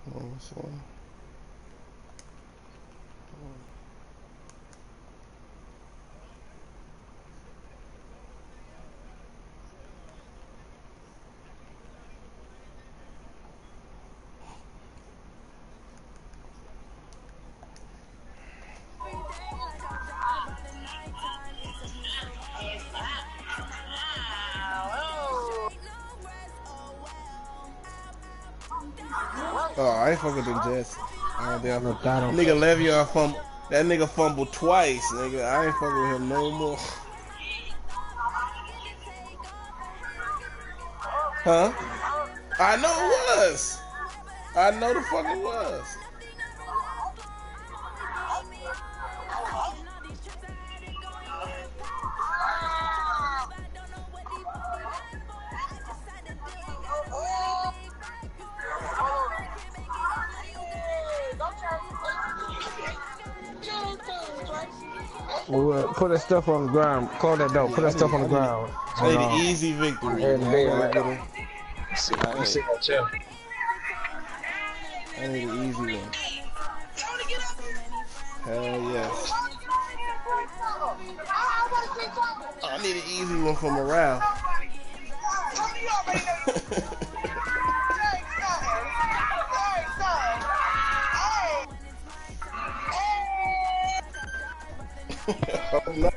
This one. Oh, I ain't fucking with them Jets. I ain't down. Nigga Le'Veon fumble. That nigga fumbled twice, nigga. I ain't fucking with him no more. Huh? I know it was. I know the fuck it was. Put that stuff on the ground. Close that door. Yeah, Put that stuff on the ground. I need an easy victory. In the Man. bed, I right? gotta get You see that chair? I need an easy one. Hell yes. I need an easy one for morale. I'm not.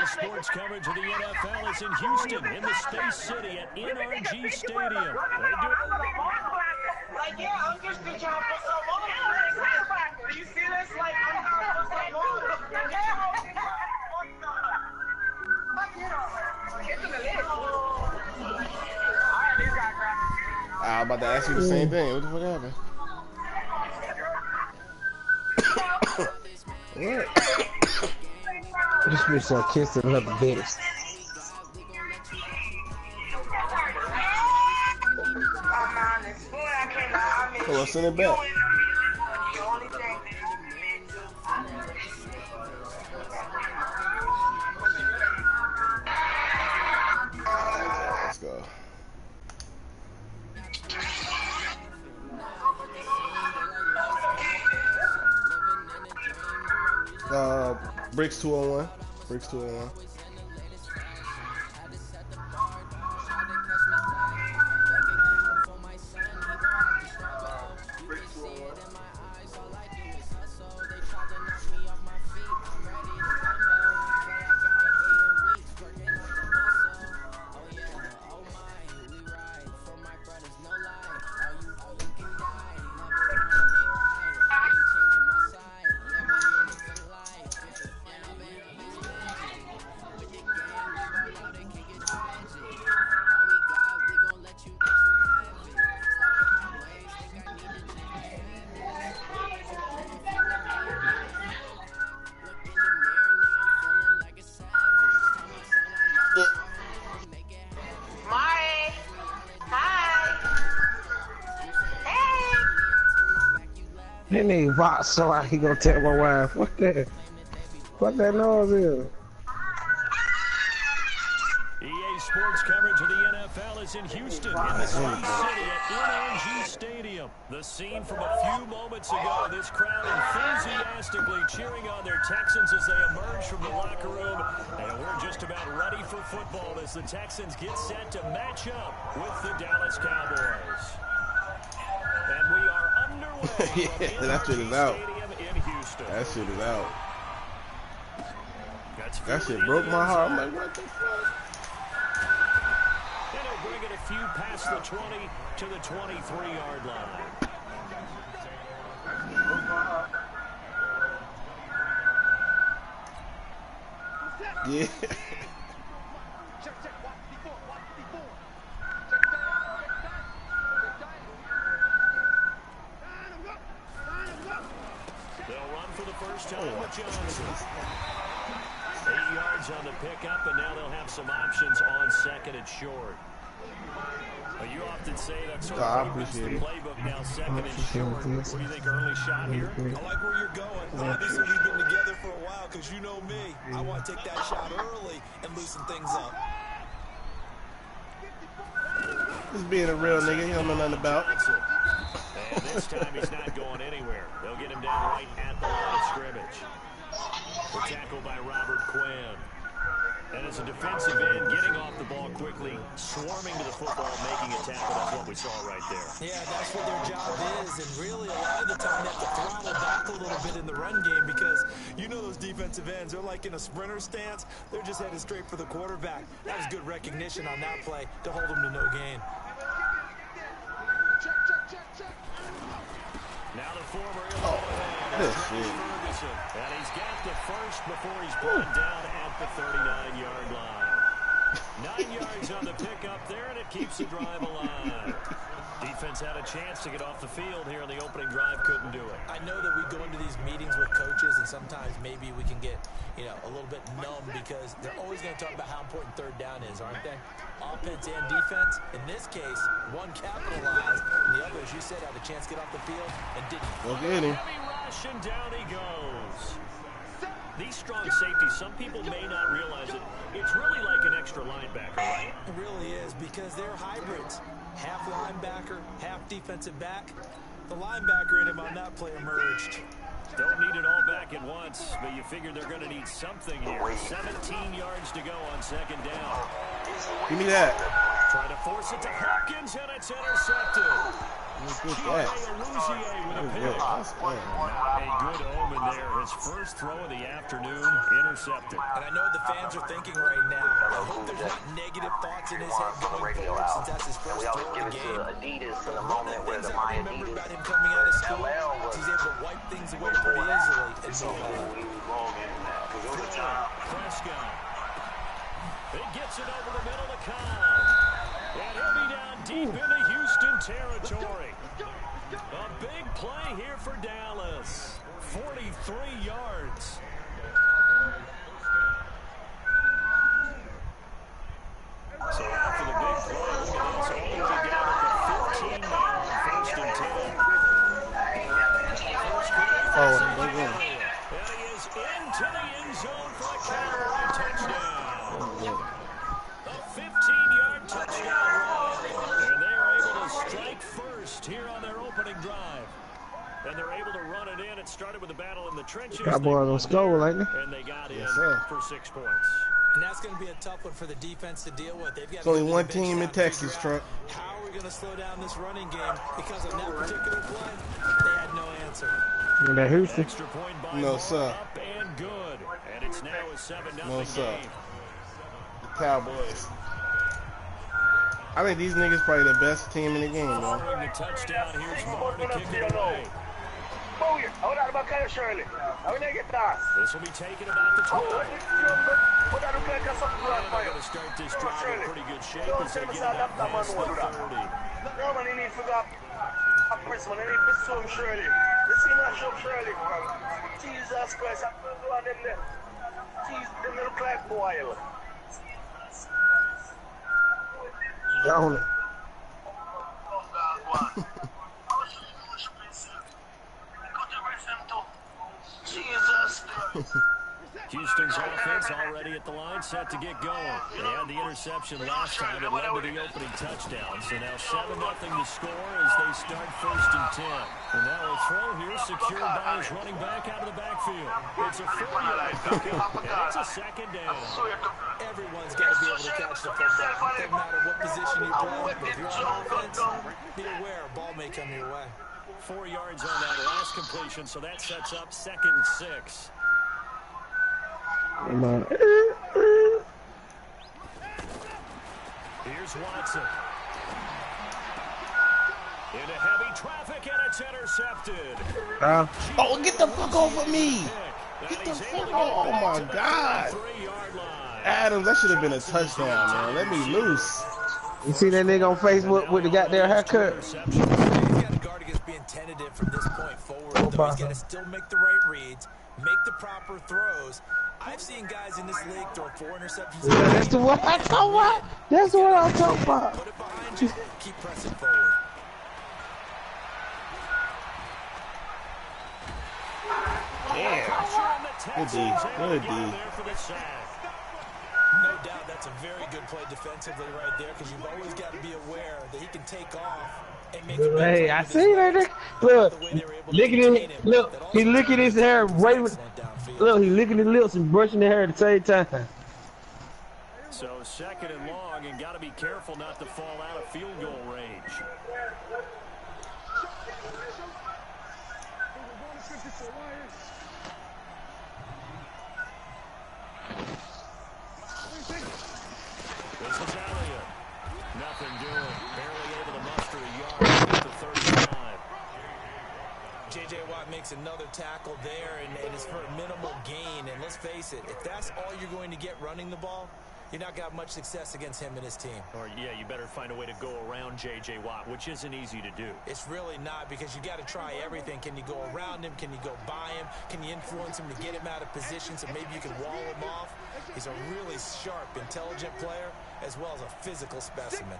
Sports coverage of the NFL is in Houston, in the Space City at NRG Stadium. Like, yeah, I'm just trying to put some on. Do you see this? Like, I'm trying to put some on. I'm about to ask you the same thing. What the fuck happened? What? This bitch so kissing another bitch. Well, let's send it back. Let's go. Brikx 201. Brikx 201. He need Vox so he gonna tell my wife. What that? What that noise is? EA Sports coverage of the NFL is in Houston, in the Space City at NRG Stadium. The scene from a few moments ago, this crowd enthusiastically cheering on their Texans as they emerge from the locker room. And we're just about ready for football as the Texans get set to match up with the Dallas Cowboys. And we are underway. Yeah, that shit is out. In Houston. That shit is out. That shit broke my heart. I'm like, what the fuck? few past the 20 to the 23-yard line. Yeah. They'll run for the first time with Johnson. 8 yards on the pickup, and now they'll have some options on second and short. You often say that sort of the playbook now, second and short. What do you think, early shot here? I like where you're going. Obviously, we've been together for a while because you know me. I want to take that shot early and loosen things up. Just being a real nigga, you don't know nothing about. And this time he's not going anywhere. They'll get him down right at the line of scrimmage. The tackle by Robert Quinn. And as a defensive end, getting off the ball quickly, swarming to the football, making a tackle. That's what we saw right there. Yeah, that's what their job is. And really, a lot of the time, they have to throttle back a little bit in the run game because you know those defensive ends, they're like in a sprinter stance. They're just headed straight for the quarterback. That was good recognition on that play to hold them to no gain. Now the former Ferguson. And he's got the first before he's brought down at the 39-yard line. 9 yards on the pickup there, and it keeps the drive alive. Defense had a chance to get off the field here in the opening drive, couldn't do it. I know that we go into these meetings with coaches, and sometimes maybe we can get, a little bit numb because they're always going to talk about how important third down is, aren't they? Offense and defense. In this case, one capitalized, and the other, as you said, had a chance to get off the field and didn't. Look at him. Heavy rush, and down he goes. These strong safeties, some people may not realize it. It's really like an extra linebacker, right? It really is because they're hybrids. Half linebacker, half defensive back. The linebacker in him on that play emerged. Don't need it all back at once, but you figure they're going to need something here. 17 yards to go on second down. Give me that. Trying to force it to Hopkins, and it's intercepted. What's that? With a pick. A good omen there. His first throw of the afternoon, intercepted. And I know what the fans are thinking right now. I hope there's not negative thoughts in his head going forward since that's his first throw of the game. One of the things that I remember about him coming out of school is he's able to wipe things away pretty easily and move on. Prescott. It gets it over the middle to Cobb. And he'll be down deep into Houston territory. A big play here for Dallas. 43 yards. So after the big play, look at this. Only down at the 15 now on first and 10. Oh, big one. And he is into the end zone for a Cowboy touchdown. A 15-yard touchdown run. And they are able to strike first here on their opening drive. And they're able to run it in. It started with a battle in the trenches. Cowboys on score, ain't they? And they got in sir. for 6 points. And that's going to be a tough one for the defense to deal with. They've got It's only one team in Texas, Trump. How are we going to slow down this running game? Because on that particular play, they had no answer. In that Houston. Extra point by No, Hall, sir. up and good. And it's now a 7-0 No, sir. game. The Cowboys. I think these niggas probably the best team in the game, man. Following the touchdown, here's Moore to kick it away. This will be taken about the 12. And they're going to start this drive in pretty good shape as they get it up past the 30. No, man, he needs to go up. Chris, man, he needs to swim Shirley. You see my shop Shirley. Jesus Christ, I'm going to do them there. Jesus, them look like boil. Down it. Jesus Christ. Houston's offense already at the line, set to get going. They had the interception last time. It led to the opening touchdown. So now 7-0 to score as they start first and 10. And now a throw here secured by his running back out of the backfield. It's a 4-yard pickup, and it's a second down. Everyone's got to be able to catch the football. Doesn't matter what position you play, but if you're on offense, be aware, ball may come your way. 4 yards on that last completion, so that sets up 2nd and 6. Come on. Here's Watson. Into heavy traffic, and it's intercepted. Oh, get the fuck off of me! Get the fuck off! Oh my God! Adams, that should have been a touchdown, man. Let me loose. You see that nigga on Facebook with the goddamn haircut? He's got to guard against being tentative from this point forward. Though. He's got to still make the right reads, make the proper throws. I've seen guys in this league throw 4 interceptions. That's the one I'm talking about. That's what I'm talking about. Put it behind you. Keep pressing forward. Damn. Good D. Good D. No doubt that's a very good play defensively right there because you've always got to be aware that he can take off and make it. Hey, I see that. Look, licking his, look, he licking his hair right with, look, he licking his lips and brushing the hair at the same time. So 2nd and long, and got to be careful not to fall out of field goal range. This is Elliott. Nothing doing. Barely able to muster a yard at the 35. J.J. Watt makes another tackle there, and it's for a minimal gain. And let's face it, if that's all you're going to get running the ball, you're not got much success against him and his team. Or, yeah, you better find a way to go around J.J. Watt, which isn't easy to do. It's really not because you got to try everything. Can you go around him? Can you go by him? Can you influence him to get him out of position so maybe you can wall him off? He's a really sharp, intelligent player as well as a physical specimen.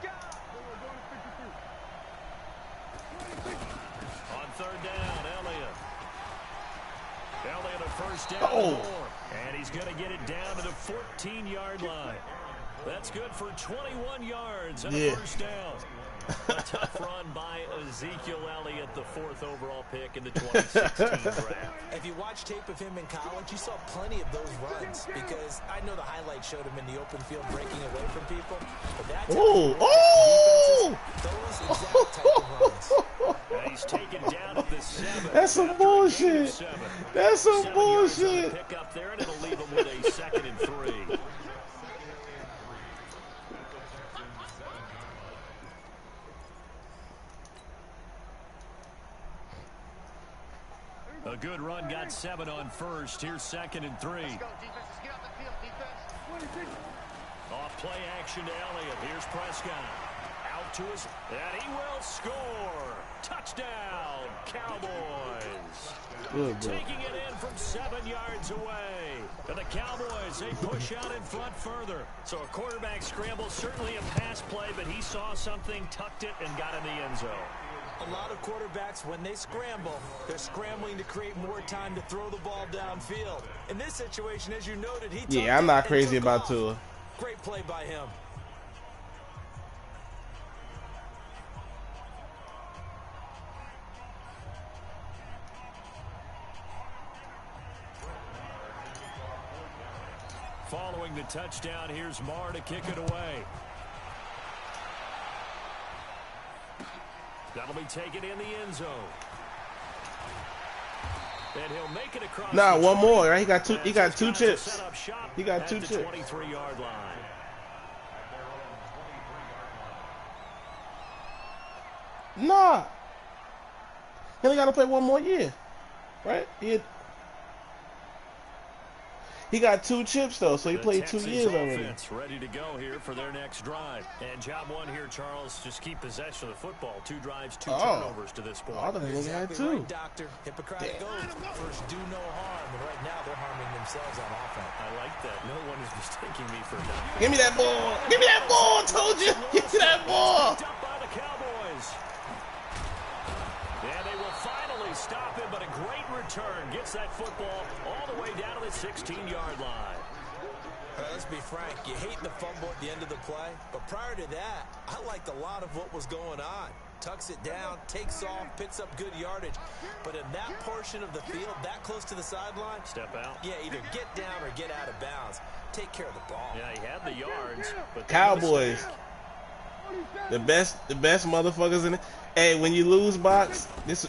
On 3rd down, Elliott. Elliott a first down. And he's going to get it down to the 14-yard line. That's good for 21 yards and a first down. A tough run by Ezekiel Elliott, the 4th overall pick in the 2016 draft. If you watch tape of him in college, you saw plenty of those runs because I know the highlight showed him in the open field breaking away from people. But that's those exact type of runs. And he's taken down at the 7. That's some bullshit. That's some bullshit. Pick up there, and it'll leave him with a 2nd and 3. A good run, got 7 on first. Here's 2nd and 3. Off play action to Elliott. Here's Prescott. Out to his, and he will score. Touchdown, Cowboys. Taking it in from 7 yards away. And the Cowboys, they push out in front further. So a quarterback scramble, certainly a pass play, but he saw something, tucked it, and got in the end zone. A lot of quarterbacks, when they scramble, they're scrambling to create more time to throw the ball downfield. In this situation, as you noted, I'm not crazy about Tua. Great play by him. Following the touchdown, here's Marr to kick it away. That'll be taken in the end zone. And he'll make it across. Nah, one more, right? He got 2 chips. He got 2 chips. 23-yard line. Nah. He only got to play 1 more year. Right? He got 2 chips though, so he played 2 years already. Ready to go here for their next drive. And job 1 here, Charles, just keep possession of the football. 2 drives, 2 turnovers to this point. I thought he had 2. Right, Doctor. Hippocratic oath. First, do no harm. And right now, they're harming themselves on offense. I like that. No one is mistaking me for that. Give me that ball. Give me that ball. I told you. Give me that ball. Picked up by the Cowboys. And they will finally stop him, but a great return. Gets that football all the way down to the 16-yard line. Let's be frank, you hate the fumble at the end of the play, but prior to that, I liked a lot of what was going on. Tucks it down, takes off, picks up good yardage. But in that portion of the field, that close to the sideline, step out. Yeah, either get down or get out of bounds. Take care of the ball. Yeah, he had the yards. But Cowboys, the best motherfuckers in it. Hey, when you lose box, this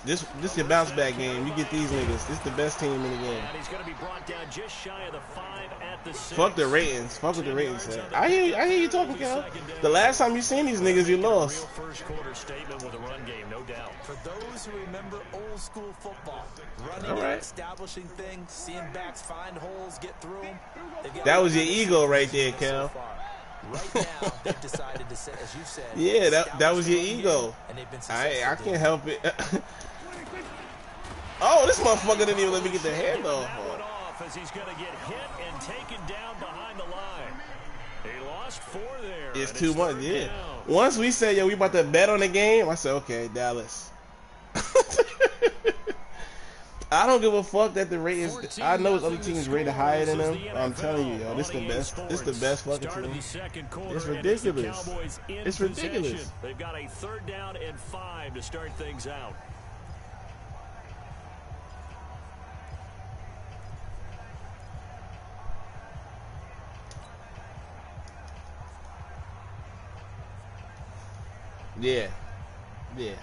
your bounce back game. You get these niggas. This is the best team in the game. And he's going to be brought down just shy of the 5 at the 6. Fuck the ratings. Fuck what the ratings say. I hear you talking, Cal. The last time you seen these niggas, you lost. Real first quarter statement with a run game, no doubt. For those who remember old school football, running and establishing things, seeing backs find holes, get through them. That was your ego right there, Cal. Right now, they've decided to say, as you said, yeah, that was your ego. And they've been I can't help it. Oh, this motherfucker didn't even let me get the hand off. As he's going to get hit and taken down behind the line. He lost 4 there. It's too much, yeah. Once we said, yo, we about to bet on the game, I said, okay, Dallas. I don't give a fuck that the ratings. I know other teams rated higher than them. I'm telling you, yo, this the best. This the best fucking team. It's ridiculous. It's ridiculous. They've got a 3rd down and 5 to start things out. Yeah. Yeah.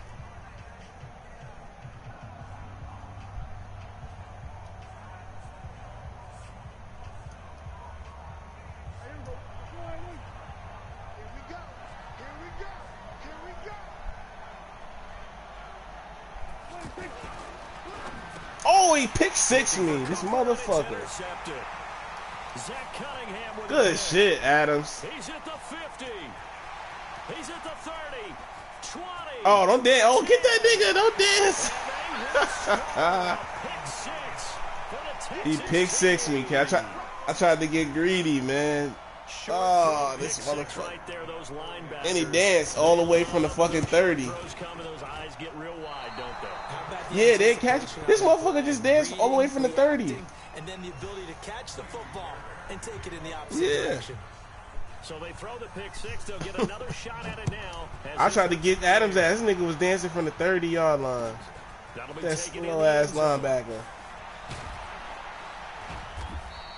Oh, he picked 6 me, this motherfucker. Good shit, Adams. He's at the 50. He's at the 30. 20. Oh, don't dance. Oh, get that nigga. Don't dance. He picked 6 me, Cat. I tried to get greedy, man. Oh, this motherfucker. And he danced all the way from the fucking 30. Yeah, they catch. This motherfucker just danced all the way from the 30. And then the ability to catch the football and take it in the opposite direction. So they throw the pick 6. They'll get another shot at it now. I tried to get Adams at. This nigga was dancing from the 30-yard line. That's little ass linebacker.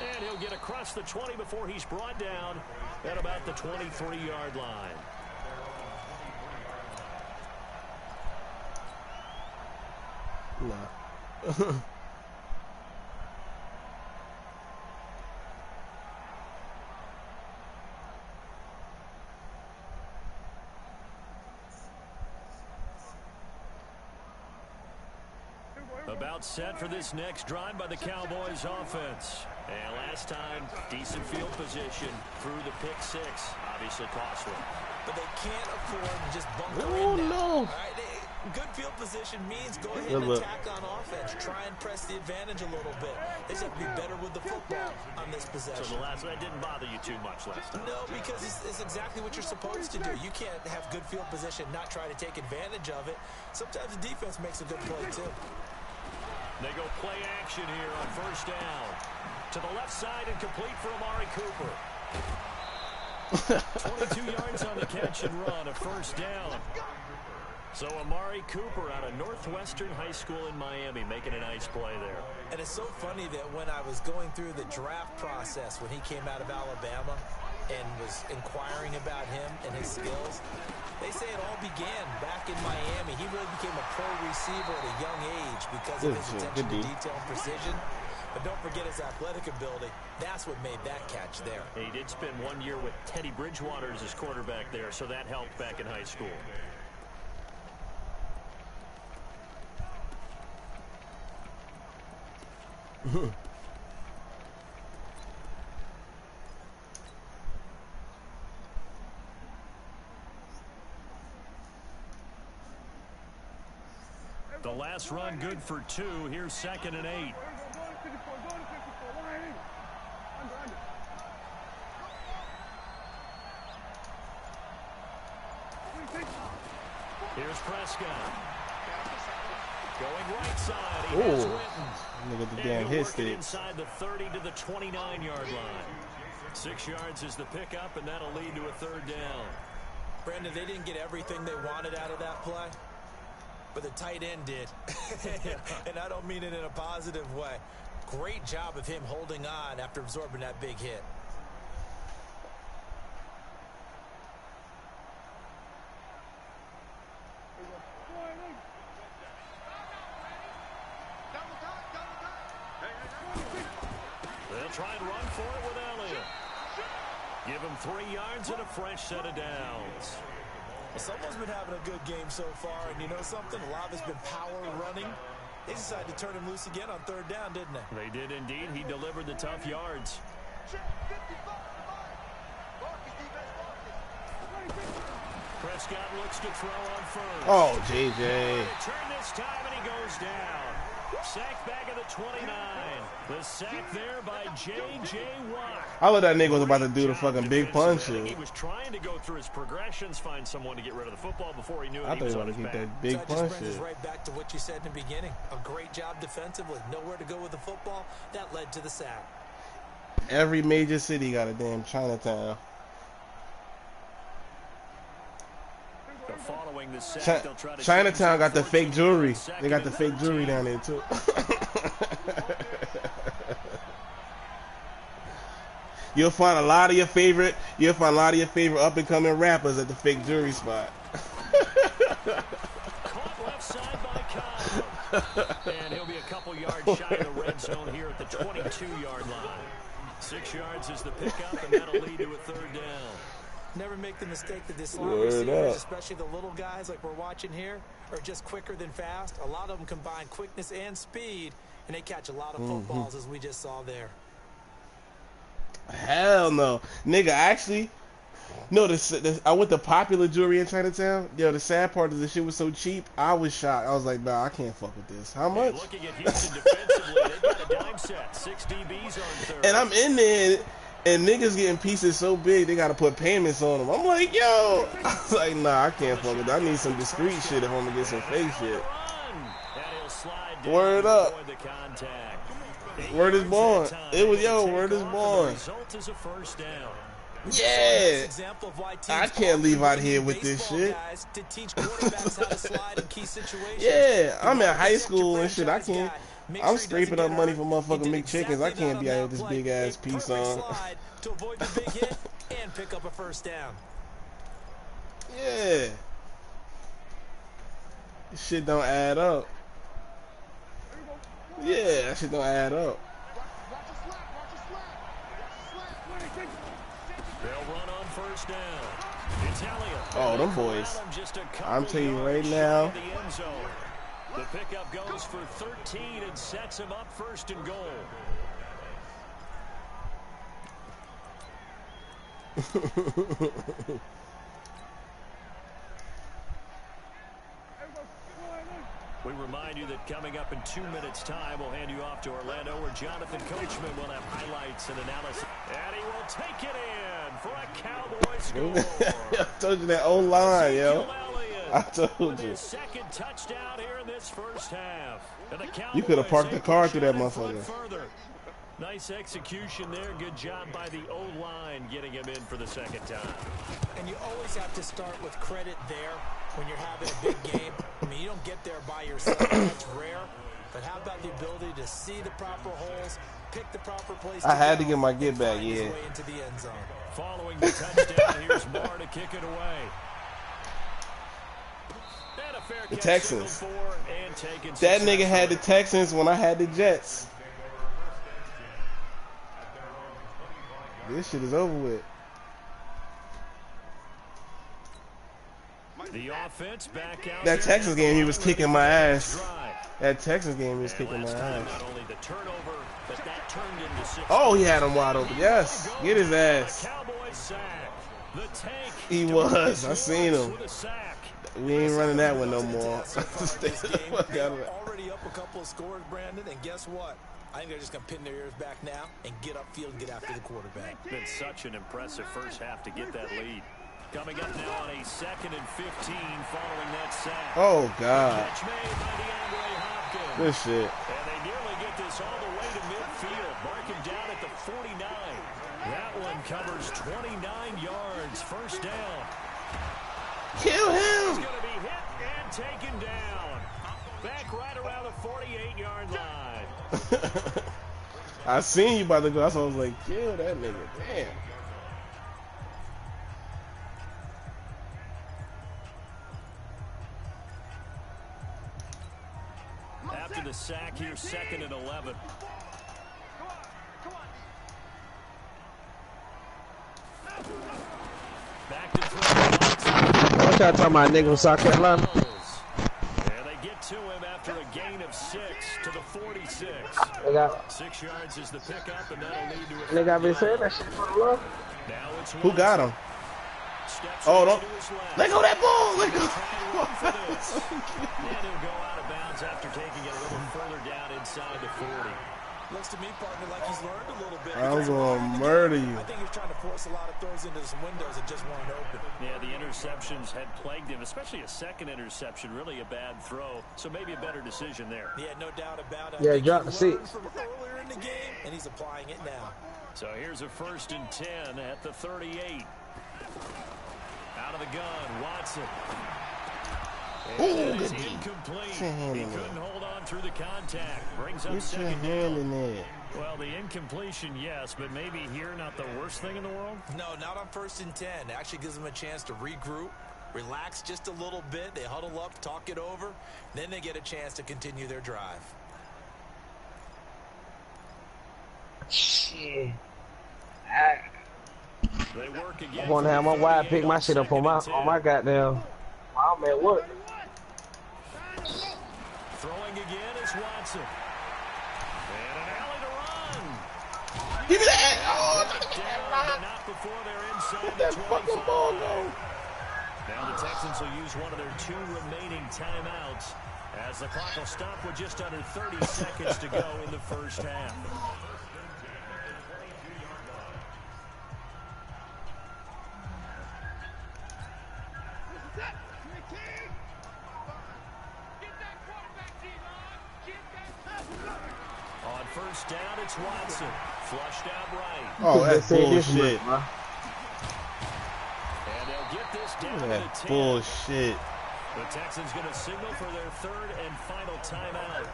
And he'll get across the 20 before he's brought down at about the 23-yard line. Nah. About set for this next drive by the Cowboys offense. And last time, decent field position through the pick 6. Obviously costly. But they can't afford to just bunker in now. No. Right? Good field position means go ahead and attack on offense. Try and press the advantage a little bit. They just have to be better with the football on this possession. So the last one didn't bother you too much last time? No, because it's exactly what you're supposed to do. You can't have good field position, not try to take advantage of it. Sometimes the defense makes a good play, too. They go play action here on 1st down. To the left side and complete for Amari Cooper. 22 yards on the catch and run, a 1st down. So Amari Cooper out of Northwestern High School in Miami making a nice play there. And it's so funny that when I was going through the draft process when he came out of Alabama and was inquiring about him and his skills, they say it all began back in Miami. He really became a pro receiver at a young age because of his attention to detail and precision. But don't forget his athletic ability. That's what made that catch there. He did spend 1 year with Teddy Bridgewater as his quarterback there, so that helped back in high school. The last run good for 2. Here's 2nd and 8. Here's Prescott. Going right side. He has Witten. Look at the damn hit stick. Inside the 30 to the 29-yard line. 6 yards is the pickup, and that'll lead to a 3rd down. Brandon, they didn't get everything they wanted out of that play, but the tight end did. And I don't mean it in a positive way. Great job of him holding on after absorbing that big hit. try and run for it with Elliott. Give him 3 yards and a fresh set of downs. Well, someone's been having a good game so far, and you know something? A lot of it's been power running. They decided to turn him loose again on 3rd down, didn't they? They did indeed. He delivered the tough yards. Prescott looks to throw on first. Oh, JJ. Turn this time, and he goes down. Sack back at the 29. The sack there by J.J. Watt. I thought that nigga was about to do the fucking big punch shit. He was trying to go through his progressions, find someone to get rid of the football before he knew it. I thought he was about to get that big so punch just brings shit. us right back to what you said in the beginning. A great job defensively. Nowhere to go with the football. That led to the sack. Every major city got a damn Chinatown. Following the sack, Chinatown got the fake jewelry. They got the fake jewelry down there too. You'll find a lot of your favorite up and coming rappers at the fake jewelry spot. Caught left side by Cobb. And he'll be a couple yards shy of the red zone here at the 22-yard line. 6 yards is the pickup, and that'll lead to a 3rd down. Never make the mistake that this line receivers, especially the little guys like we're watching here, are just quicker than fast. A lot of them combine quickness and speed, and they catch a lot of footballs, as we just saw there. Hell no. Nigga, actually, no, I went to Popular Jewelry in Chinatown. Yo, the sad part is the shit was so cheap, I was shocked. I was like, nah, I can't fuck with this. How much? Looking at Houston defensively, they've got a dime set. 6 DBs on 3rd. And I'm in there, and niggas getting pieces so big, they gotta put payments on them. I'm like, yo. I was like, nah, I can't fuck with that. I need some discreet shit if I'm gonna get some fake shit. Word up. Word is born. It was, yo, word is born. Yeah. I can't leave out here with this shit. Yeah, I'm in high school and shit. I can't. I'm scraping up money for motherfucking McChickens. I can't be out here with this big ass piece on. To avoid the big hit and pick up a 1st down. Yeah. This shit don't add up. Yeah, that shit don't add up. They'll run on 1st down. Oh, them boys. I'm telling you right now. The pickup goes for 13 and sets him up 1st and goal. We remind you that coming up in 2 minutes' time, we'll hand you off to Orlando, where Jonathan Coachman will have highlights and analysis. And he will take it in for a Cowboy score. I told you that O-line, yo. I told you. Second touchdown here in this 1st half. You could have parked the car through that motherfucker. Nice execution there. Good job by the O-line getting him in for the 2nd time. And you always have to start with credit there when you're having a big game. I mean, you don't get there by yourself. That's rare. But how about the ability to see the proper holes, pick the proper place I had to get my get back, yeah. Into the end zone. Following the touchdown, here's Marr to kick it away. The Texans. That nigga had the Texans when I had the Jets. This shit is over with. The offense back out. That Texas game, he was kicking my ass. That Texas game, he was kicking my ass. Oh, he had him wide open. Yes. Get his ass. He was. I seen him. We ain't running that one no more. Already up a couple of scores, Brandon, and guess what? I think they're just going to pin their ears back now and get upfield and get after the quarterback. Been such an impressive first half to get that lead. Coming up now on a 2nd and 15 following that sack. Oh, God. Catch made by DeAndre Hopkins. Good shit. And they nearly get this all the way to midfield. Mark him down at the 49. That one covers 29 yards. 1st down. Kill him. He's going to be hit and taken down. Back right around the 48-yard line. I seen you about to go. That's why I was like, kill that nigga. Damn. After the sack here, 2nd and 11. What y'all talking about, nigga from South Carolina? And they get to him after a gain of 6 to the 46. They got 6 yards is the pickup, and that'll lead to a and they got me saying that shit for the love. Now it's Who got him? Oh, don't let go of that ball. Let go. And he'll go out of bounds after taking it a little further down inside the 40. Looks to me, partner, like he's learned a little bit. I'm gonna murder you. I think he's trying to force a lot of throws into some windows that just weren't open. Yeah, the interceptions had plagued him, especially a second interception, really a bad throw. So maybe a better decision there. Yeah, no doubt about it. Yeah, drop the 6. From earlier in the game, and he's applying it now. So here's a 1st and 10 at the 38. Out of the gun, Watson. Oh, good incomplete. hand He in couldn't there. hold on through the contact. Brings up Get your second hand down. in there. Well, the incompletion, yes, but maybe here not the worst thing in the world? No, not on 1st and 10. It actually gives them a chance to regroup, relax just a little bit. They huddle up, talk it over. Then they get a chance to continue their drive. Shit. They work again. I'm gonna have my wife pick my shit up on my goddamn. I'm at work. Throwing again is Watson. And an alley to run. Give me that. Oh, Down, but not before they're inside let the that 25. fucking ball go. Now the Texans will use one of their 2 remaining timeouts as the clock will stop with just under 30 seconds to go in the first half. On 1st down, it's Watson. Flushed out right. Oh, that's bullshit. And they'll get this down to That's the 10. bullshit. The Texans going to signal for their 3rd and final timeout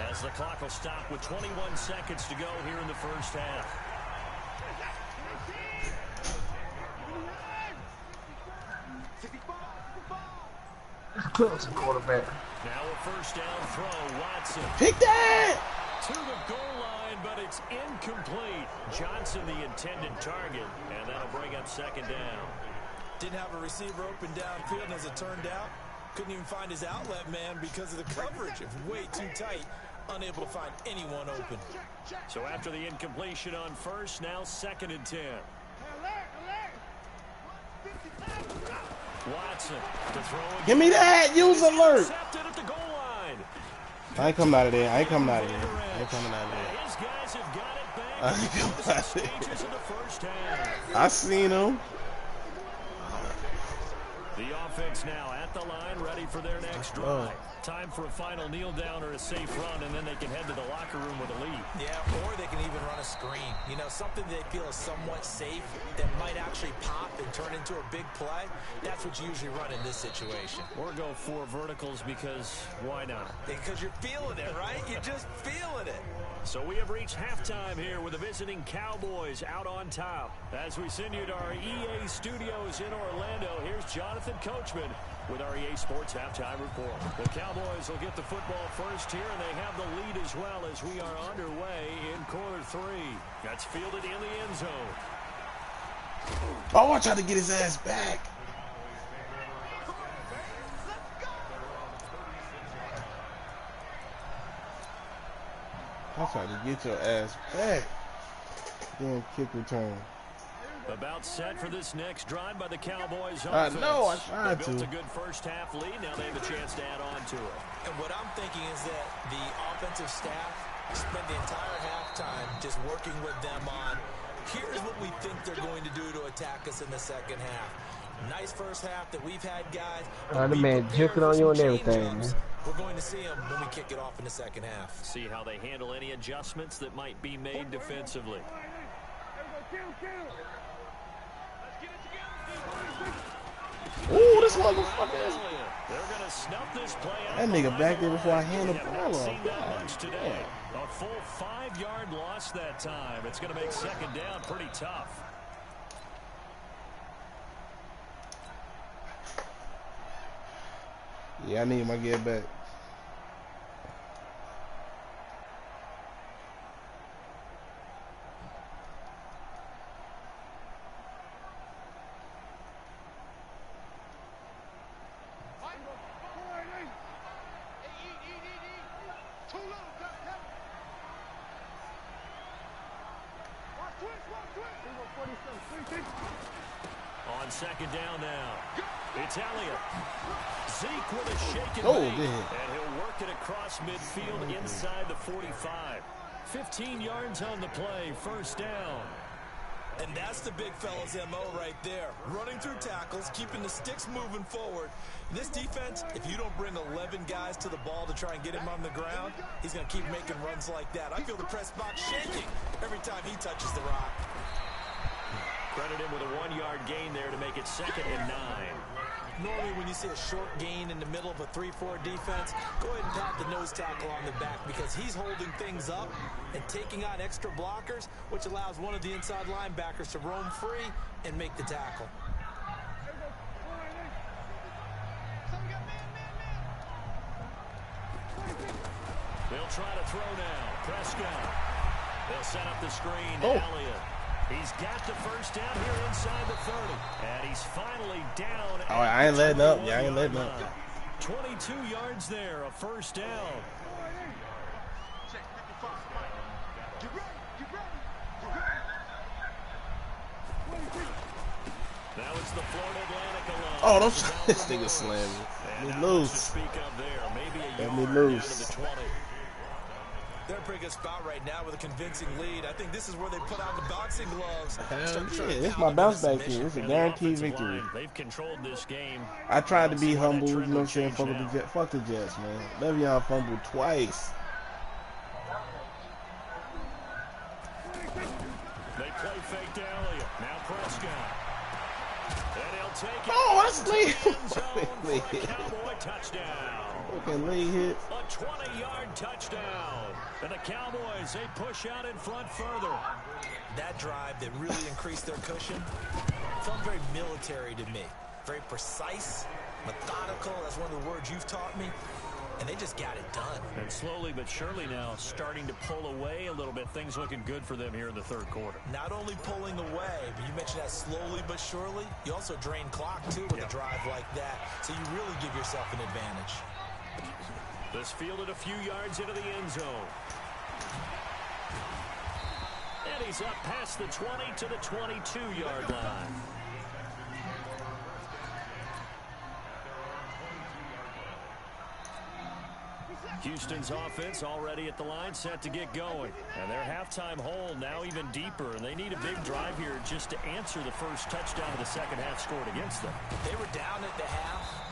as the clock will stop with 21 seconds to go here in the first half. Close quarterback. Now a 1st down throw, Watson. Pick that. To the goal line, but it's incomplete. Johnson the intended target, and that'll bring up 2nd down. Didn't have a receiver open downfield, and as it turned out, couldn't even find his outlet man because of the coverage. It was way too tight, unable to find anyone open. So after the incompletion on 1st, now 2nd and 10. Watson to throw again. Give me that. Use alert. Intercepted at the goal line. I ain't coming out of there. I ain't coming out of there. I ain't coming out of there. His guys have got it back. I ain't coming out of Stages of the first half. there. I seen him. The offense now at the line, ready for their next drive. Time for a final kneel down or a safe run, and then they can head to the locker room with a lead. Yeah, or they can even run a screen. You know, something they feel is somewhat safe that might actually pop and turn into a big play. That's what you usually run in this situation. Or go 4 verticals because why not? Because you're feeling it, right? You're just feeling it. So we have reached halftime here with the visiting Cowboys out on top. As we send you to our EA studios in Orlando, here's Jonathan Coachman with our EA Sports Halftime Report. The Cowboys will get the football first here, and they have the lead as well as we are underway in quarter 3. That's fielded in the end zone. Oh, I tried to get his ass back. I tried to get your ass back. Then kick return. About set for this next drive by the Cowboys I offense. know, I tried They built to. a good first half lead. Now they have a chance to add on to it. And what I'm thinking is that the offensive staff spent the entire halftime just working with them on, here's what we think they're going to do to attack us in the second half. Nice first half that we've had, guys. The man juking on you and everything, man. We're going to see them when we kick it off in the second half. See how they handle any adjustments that might be made defensively. Ooh, this motherfucker. They're going to snuff this play out. That nigga back there before I hand the Have ball not off. seen that much God today. damn. A full 5-yard loss that time. It's going to make second down pretty tough. Yeah, I need my get back. on second down now. It's Elliott. Zeke with a shake and bake. And he'll work it across midfield inside the 45. 15 yards on the play, first down. And that's the big fella's MO right there. Running through tackles, keeping the sticks moving forward. This defense, if you don't bring 11 guys to the ball to try and get him on the ground, he's going to keep making runs like that. I feel the press box shaking every time he touches the rock. Credit him with a 1-yard gain there to make it 2nd and 9. Normally when you see a short gain in the middle of a 3-4 defense, go ahead and pat the nose tackle on the back because he's holding things up and taking on extra blockers, which allows one of the inside linebackers to roam free and make the tackle. They'll try to throw now. Prescott. They'll set up the screen to Elliott. He's got the first down here inside the 30. And he's finally down. Oh, I ain't letting up. Yeah, I ain't letting up. 22 yards there, a first down. Now it's the Florida Atlantic alone. Oh, don't this nigga slam me. Me lose. Let me lose. They're a pretty good spot right now with a convincing lead. I think this is where they put on the boxing gloves. Hell yeah, this is my bounce back team. It's a guaranteed victory. They've controlled this game. I tried to be humble, you know what I'm saying? Fuck the Jets, man. Le'Veon fumbled twice. They play fake to Elliott. Now Prescott. And he'll take it. Oh, that's lead. Cowboy touchdown. Okay, lead hit. A 20-yard touchdown. And the Cowboys, they push out in front further. That drive that really increased their cushion felt very military to me. Very precise, methodical. That's one of the words you've taught me. And they just got it done. And slowly but surely now starting to pull away a little bit. Things looking good for them here in the third quarter. Not only pulling away, but you mentioned that slowly but surely. You also drain clock, too, with a drive like that. So you really give yourself an advantage. This fielded a few yards into the end zone. And he's up past the 20 to the 22-yard line. Houston's offense already at the line, set to get going. And their halftime hole now even deeper. And they need a big drive here just to answer the first touchdown of the second half scored against them. They were down at the half.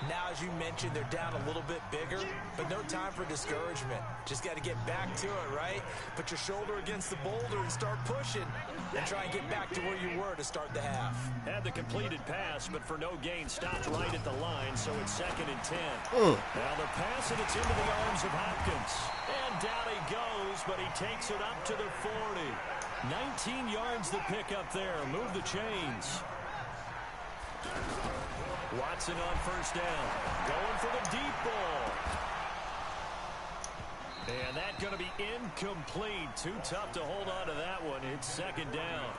Now, as you mentioned, they're down a little bit bigger, but no time for discouragement. Just got to get back to it, right? Put your shoulder against the boulder and start pushing and try and get back to where you were to start the half. Had the completed pass, but for no gain, stopped right at the line, so it's 2nd and 10. Now the pass, and it's into the arms of Hopkins. And down he goes, but he takes it up to the 40. 19 yards the pick up there. Move the chains. Watson on first down. Going for the deep ball. And that's going to be incomplete. Too tough to hold on to that one. It's 2nd down.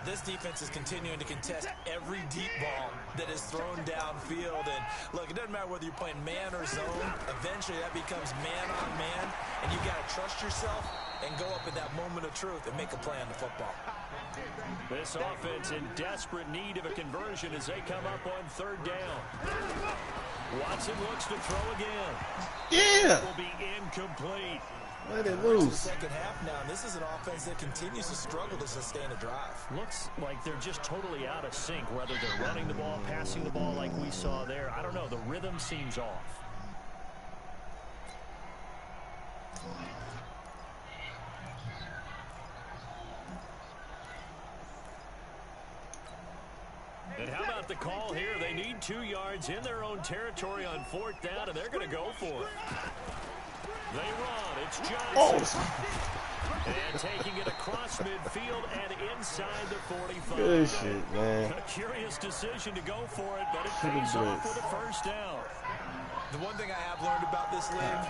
This defense is continuing to contest every deep ball that is thrown downfield. And look, it doesn't matter whether you're playing man or zone. Eventually that becomes man on man. And you got to trust yourself and go up in that moment of truth and make a play on the football. This offense in desperate need of a conversion as they come up on 3rd down. Watson looks to throw again. Yeah. It will be incomplete. Let it loose. The second half now. This is an offense that continues to struggle to sustain a drive. Looks like they're just totally out of sync, whether they're running the ball, passing the ball like we saw there. I don't know. The rhythm seems off. And how about the call here? They need 2 yards in their own territory on 4th down, and they're going to go for it. They run. It's Johnson. And taking it across midfield and inside the 45. Good shit, man. A curious decision to go for it, but it pays off with a first down. The one thing I have learned about this league,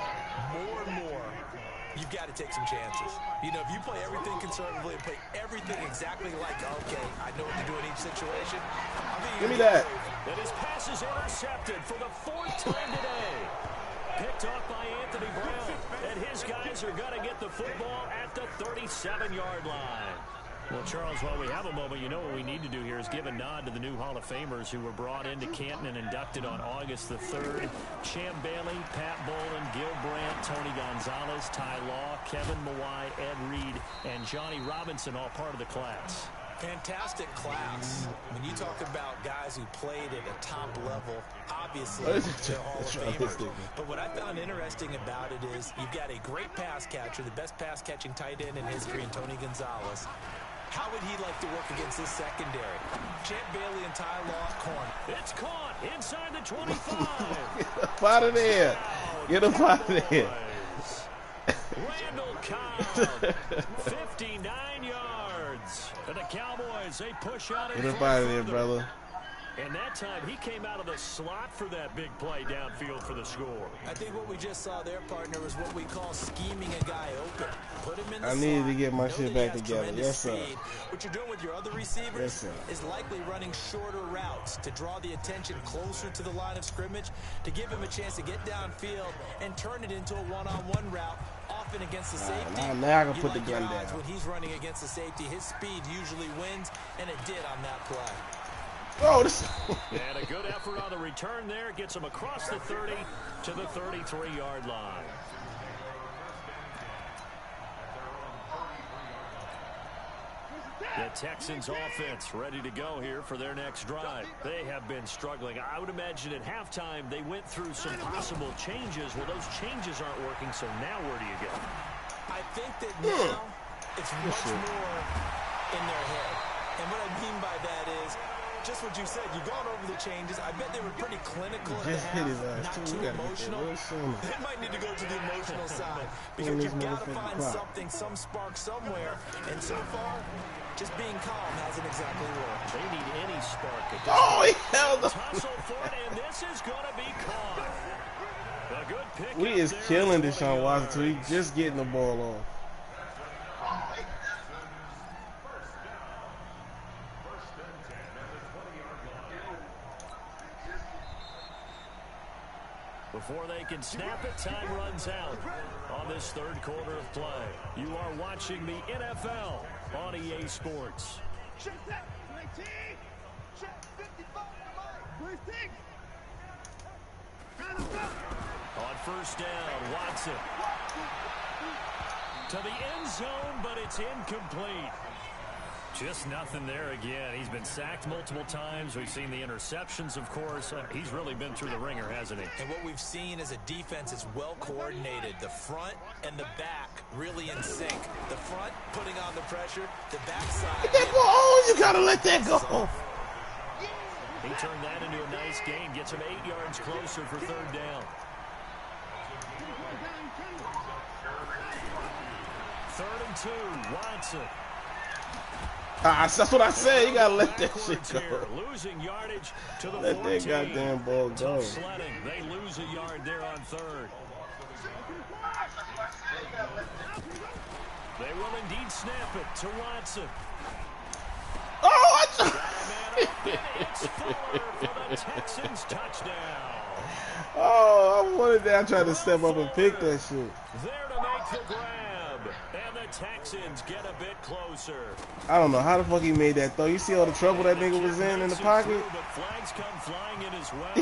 more and more, you've got to take some chances. You know, if you play everything conservatively and play everything exactly like, okay, I know what to do in each situation. Give me that. And his pass is intercepted for the 4th time today. Picked off by Anthony Brown. And his guys are going to get the football at the 37-yard line. Well, Charles, while we have a moment, you know what we need to do here is give a nod to the new Hall of Famers who were brought into Canton and inducted on August the 3rd. Champ Bailey, Pat Bolin, Gil Brandt, Tony Gonzalez, Ty Law, Kevin Mawai, Ed Reed, and Johnny Robinson, all part of the class. Fantastic class. When you talk about guys who played at a top level, obviously they're Hall of Famers. But what I found interesting about it is you've got a great pass catcher, the best pass catching tight end in history, and Tony Gonzalez. How would he like to work against this secondary? Champ Bailey and Ty Law at corner. It's caught inside the 25. Get up out of there. Get up out of there. Randall Cobb, 59 yards. And the Cowboys, they push out. Get up out of there, brother. And that time, he came out of the slot for that big play downfield for the score. I think what we just saw there, partner, was what we call scheming a guy open. Put him in the I slot. needed to get my shit back together. Yes, sir. What you're doing with your other receivers Yes, is likely running shorter routes to draw the attention closer to the line of scrimmage, to give him a chance to get downfield and turn it into a one-on-one route, often against the safety. Now I can put the gun down. When he's running against the safety, his speed usually wins, and it did on that play. Oh, this. And a good effort on the return there. Gets him across the 30 to the 33-yard line. The Texans offense ready to go here for their next drive. They have been struggling. I would imagine at halftime they went through some possible changes. Well, those changes aren't working, so now where do you go? I think that now it's much more in their head. And what I mean by that is, just what you said, you've gone over the changes. I bet they were pretty clinical at the half, not too emotional. They might need to go to the emotional side because you've got to find something, some spark somewhere. And so far, just being calm hasn't exactly worked. They need any spark. Oh, he held up. Tussle for it, and this is going to be caught. A good pick. We is killing Deshaun Watson. He's just getting the ball off. Before they can snap it, time runs out on this third quarter of play. You are watching the NFL on EA Sports. On first down, Watson. To the end zone, but it's incomplete. Just nothing there again. He's been sacked multiple times. We've seen the interceptions, of course. He's really been through the ringer, hasn't he? And what we've seen is a defense that's well coordinated. The front and the back really in sync. The front putting on the pressure. The backside. Oh, you gotta let that go. He turned that into a nice gain. Gets him 8 yards closer for third down. 3rd and 2. Watson. That's what I said. You gotta let that shit go. Losing yardage to the let 14. that goddamn ball go. Sledding. They lose a yard there on third. They will indeed snap it to Watson. Oh, It's Fuller for the Texans touchdown. Oh, I wanted that. I tried to step up and pick that shit. There to make the grab. And the Texans get a bit closer. I don't know how the fuck he made that throw. You see all the trouble that nigga was in the pocket? But flags come flying in as well.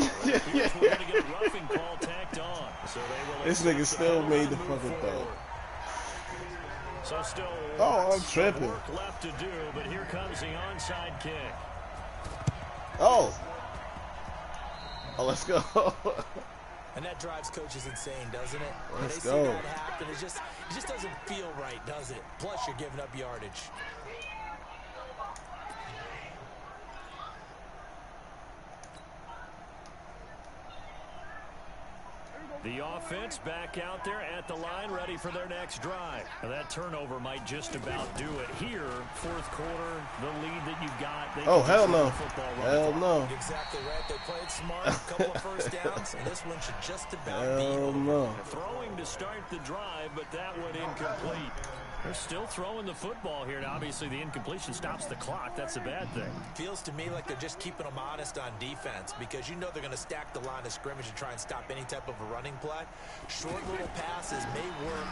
Here's we're going to get a roughing call tacked on. So they will this nigga still made the fucking throw. So still I'm tripping. Work left to do, but here comes the onside kick. Oh, let's go. And that drives coaches insane, doesn't it? Let's they go. see that happen. It just doesn't feel right, does it? Plus, you're giving up yardage. The offense back out there at the line, ready for their next drive. Now that turnover might just about do it here. 4th quarter, the lead that you've got. Oh, hell no. Hell no. Exactly right. They played smart, a couple of first downs, and this one should just about be Hell over. no. Throwing to start the drive, but that one incomplete. They're still throwing the football here. Now, obviously, the incompletion stops the clock. That's a bad thing. Feels to me like they're just keeping them honest on defense because you know they're going to stack the line of scrimmage and try and stop any type of a running running play. Short little passes may work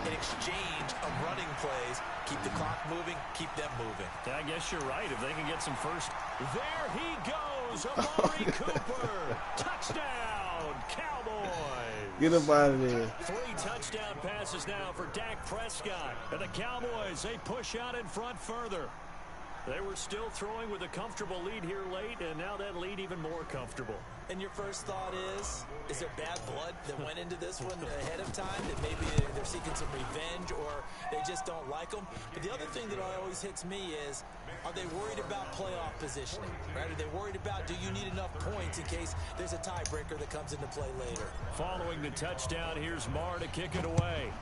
in exchange of running plays. Keep the clock moving, keep them moving. Yeah, I guess you're right. If they can get some first. There he goes, Amari Cooper. Touchdown, Cowboys. Get him out of there. 3 touchdown passes now for Dak Prescott. And the Cowboys, they push out in front further. They were still throwing with a comfortable lead here late, and now that lead even more comfortable. And your first thought is there bad blood that went into this one ahead of time, that maybe they're seeking some revenge or they just don't like them? But the other thing that always hits me is, are they worried about playoff positioning? Right? Are they worried about, do you need enough points in case there's a tiebreaker that comes into play later? Following the touchdown, here's Marr to kick it away.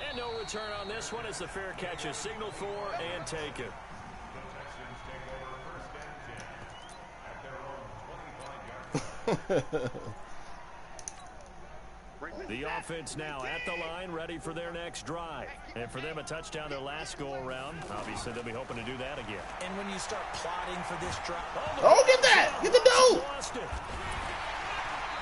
And no return on this one as the fair catch is signaled for and taken. The offense now at the line, ready for their next drive. And for them, a touchdown their last go-around. Obviously, they'll be hoping to do that again. And when you start plotting for this drive... Oh, get that! Get the dough!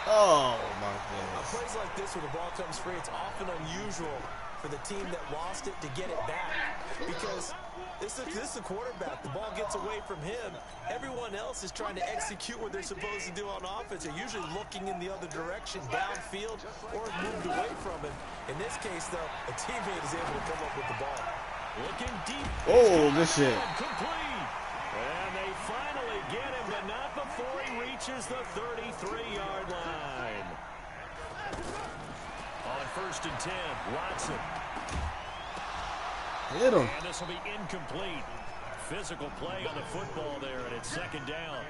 Oh, my goodness. Plays like this where the ball comes free, it's often unusual for the team that lost it to get it back. Because this is the quarterback. The ball gets away from him. Everyone else is trying to execute what they're supposed to do on offense. They're usually looking in the other direction, downfield, or moved away from him. In this case, though, a teammate is able to come up with the ball. Looking deep. Oh, good shit. Complete. And they finally get him, but not before he reaches the 33-yard line. On 1st and 10, Watson. Hit him. And this will be incomplete. Physical play on the football there, and it's 2nd down.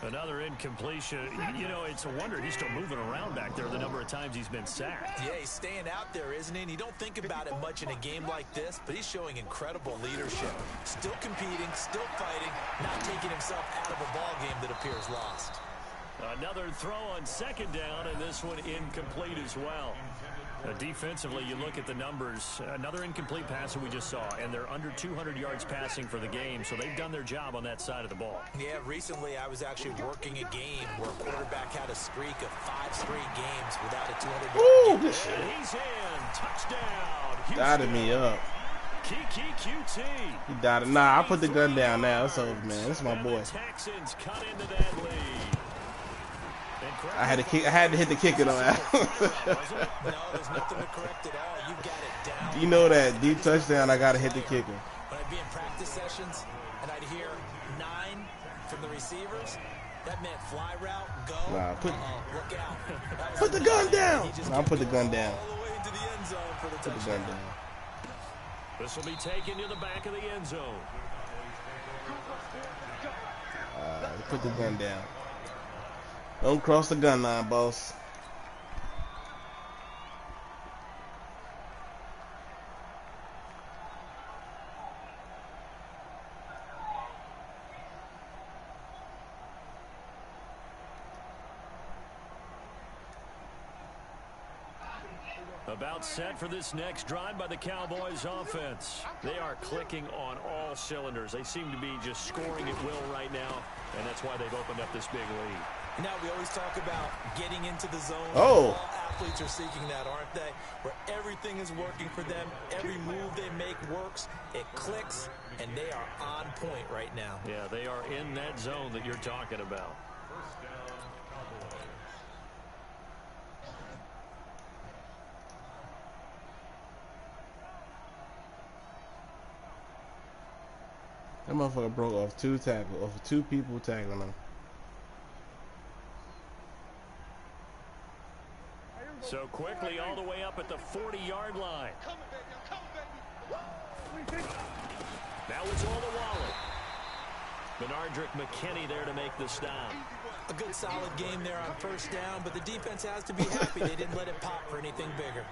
Another incompletion. You know, it's a wonder he's still moving around back there the number of times he's been sacked. Yeah, he's staying out there, isn't he? And you don't think about it much in a game like this, but he's showing incredible leadership. Still competing, still fighting, not taking himself out of a ball game that appears lost. Another throw on 2nd down, and this one incomplete as well. Defensively, you look at the numbers. Another incomplete pass that we just saw, and they're under 200 yards passing for the game, so they've done their job on that side of the ball. Yeah, recently I was actually working a game where a quarterback had a streak of 5 straight games without a 200-yard game. And he's in. Touchdown. Houston. Dotted me up. Kiki QT. He dotted. Nah, I put the gun down now. It's over, man. This is my boy. The Texans cut into that lead. I had to hit the kicker though. No, there's nothing to correct at all. You got it down. You know that deep touchdown, I gotta hit the kicker. When I'd be in practice sessions and I'd hear 9 from the receivers, that meant fly route, go. Nah, look out. Put the gun down. Nah, put the gun down. All the way into the end zone for the Put the touchdown. gun down. This will be taken to the back of the end zone. Put the gun down. Don't cross the gun line, boss. About set for this next drive by the Cowboys offense. They are clicking on all cylinders. They seem to be just scoring at will right now, and that's why they've opened up this big lead. Now, we always talk about getting into the zone. Oh. All athletes are seeking that, aren't they? Where everything is working for them. Every move they make works. It clicks, and they are on point right now. Yeah, they are in that zone that you're talking about. That motherfucker broke off 2 tackles, off 2 people tackling him. So quickly all the way up at the 40-yard line. Now it's all the Waller. Benardrick McKinney there to make the stop. A good solid game there on 1st down, but the defense has to be happy they didn't let it pop for anything bigger.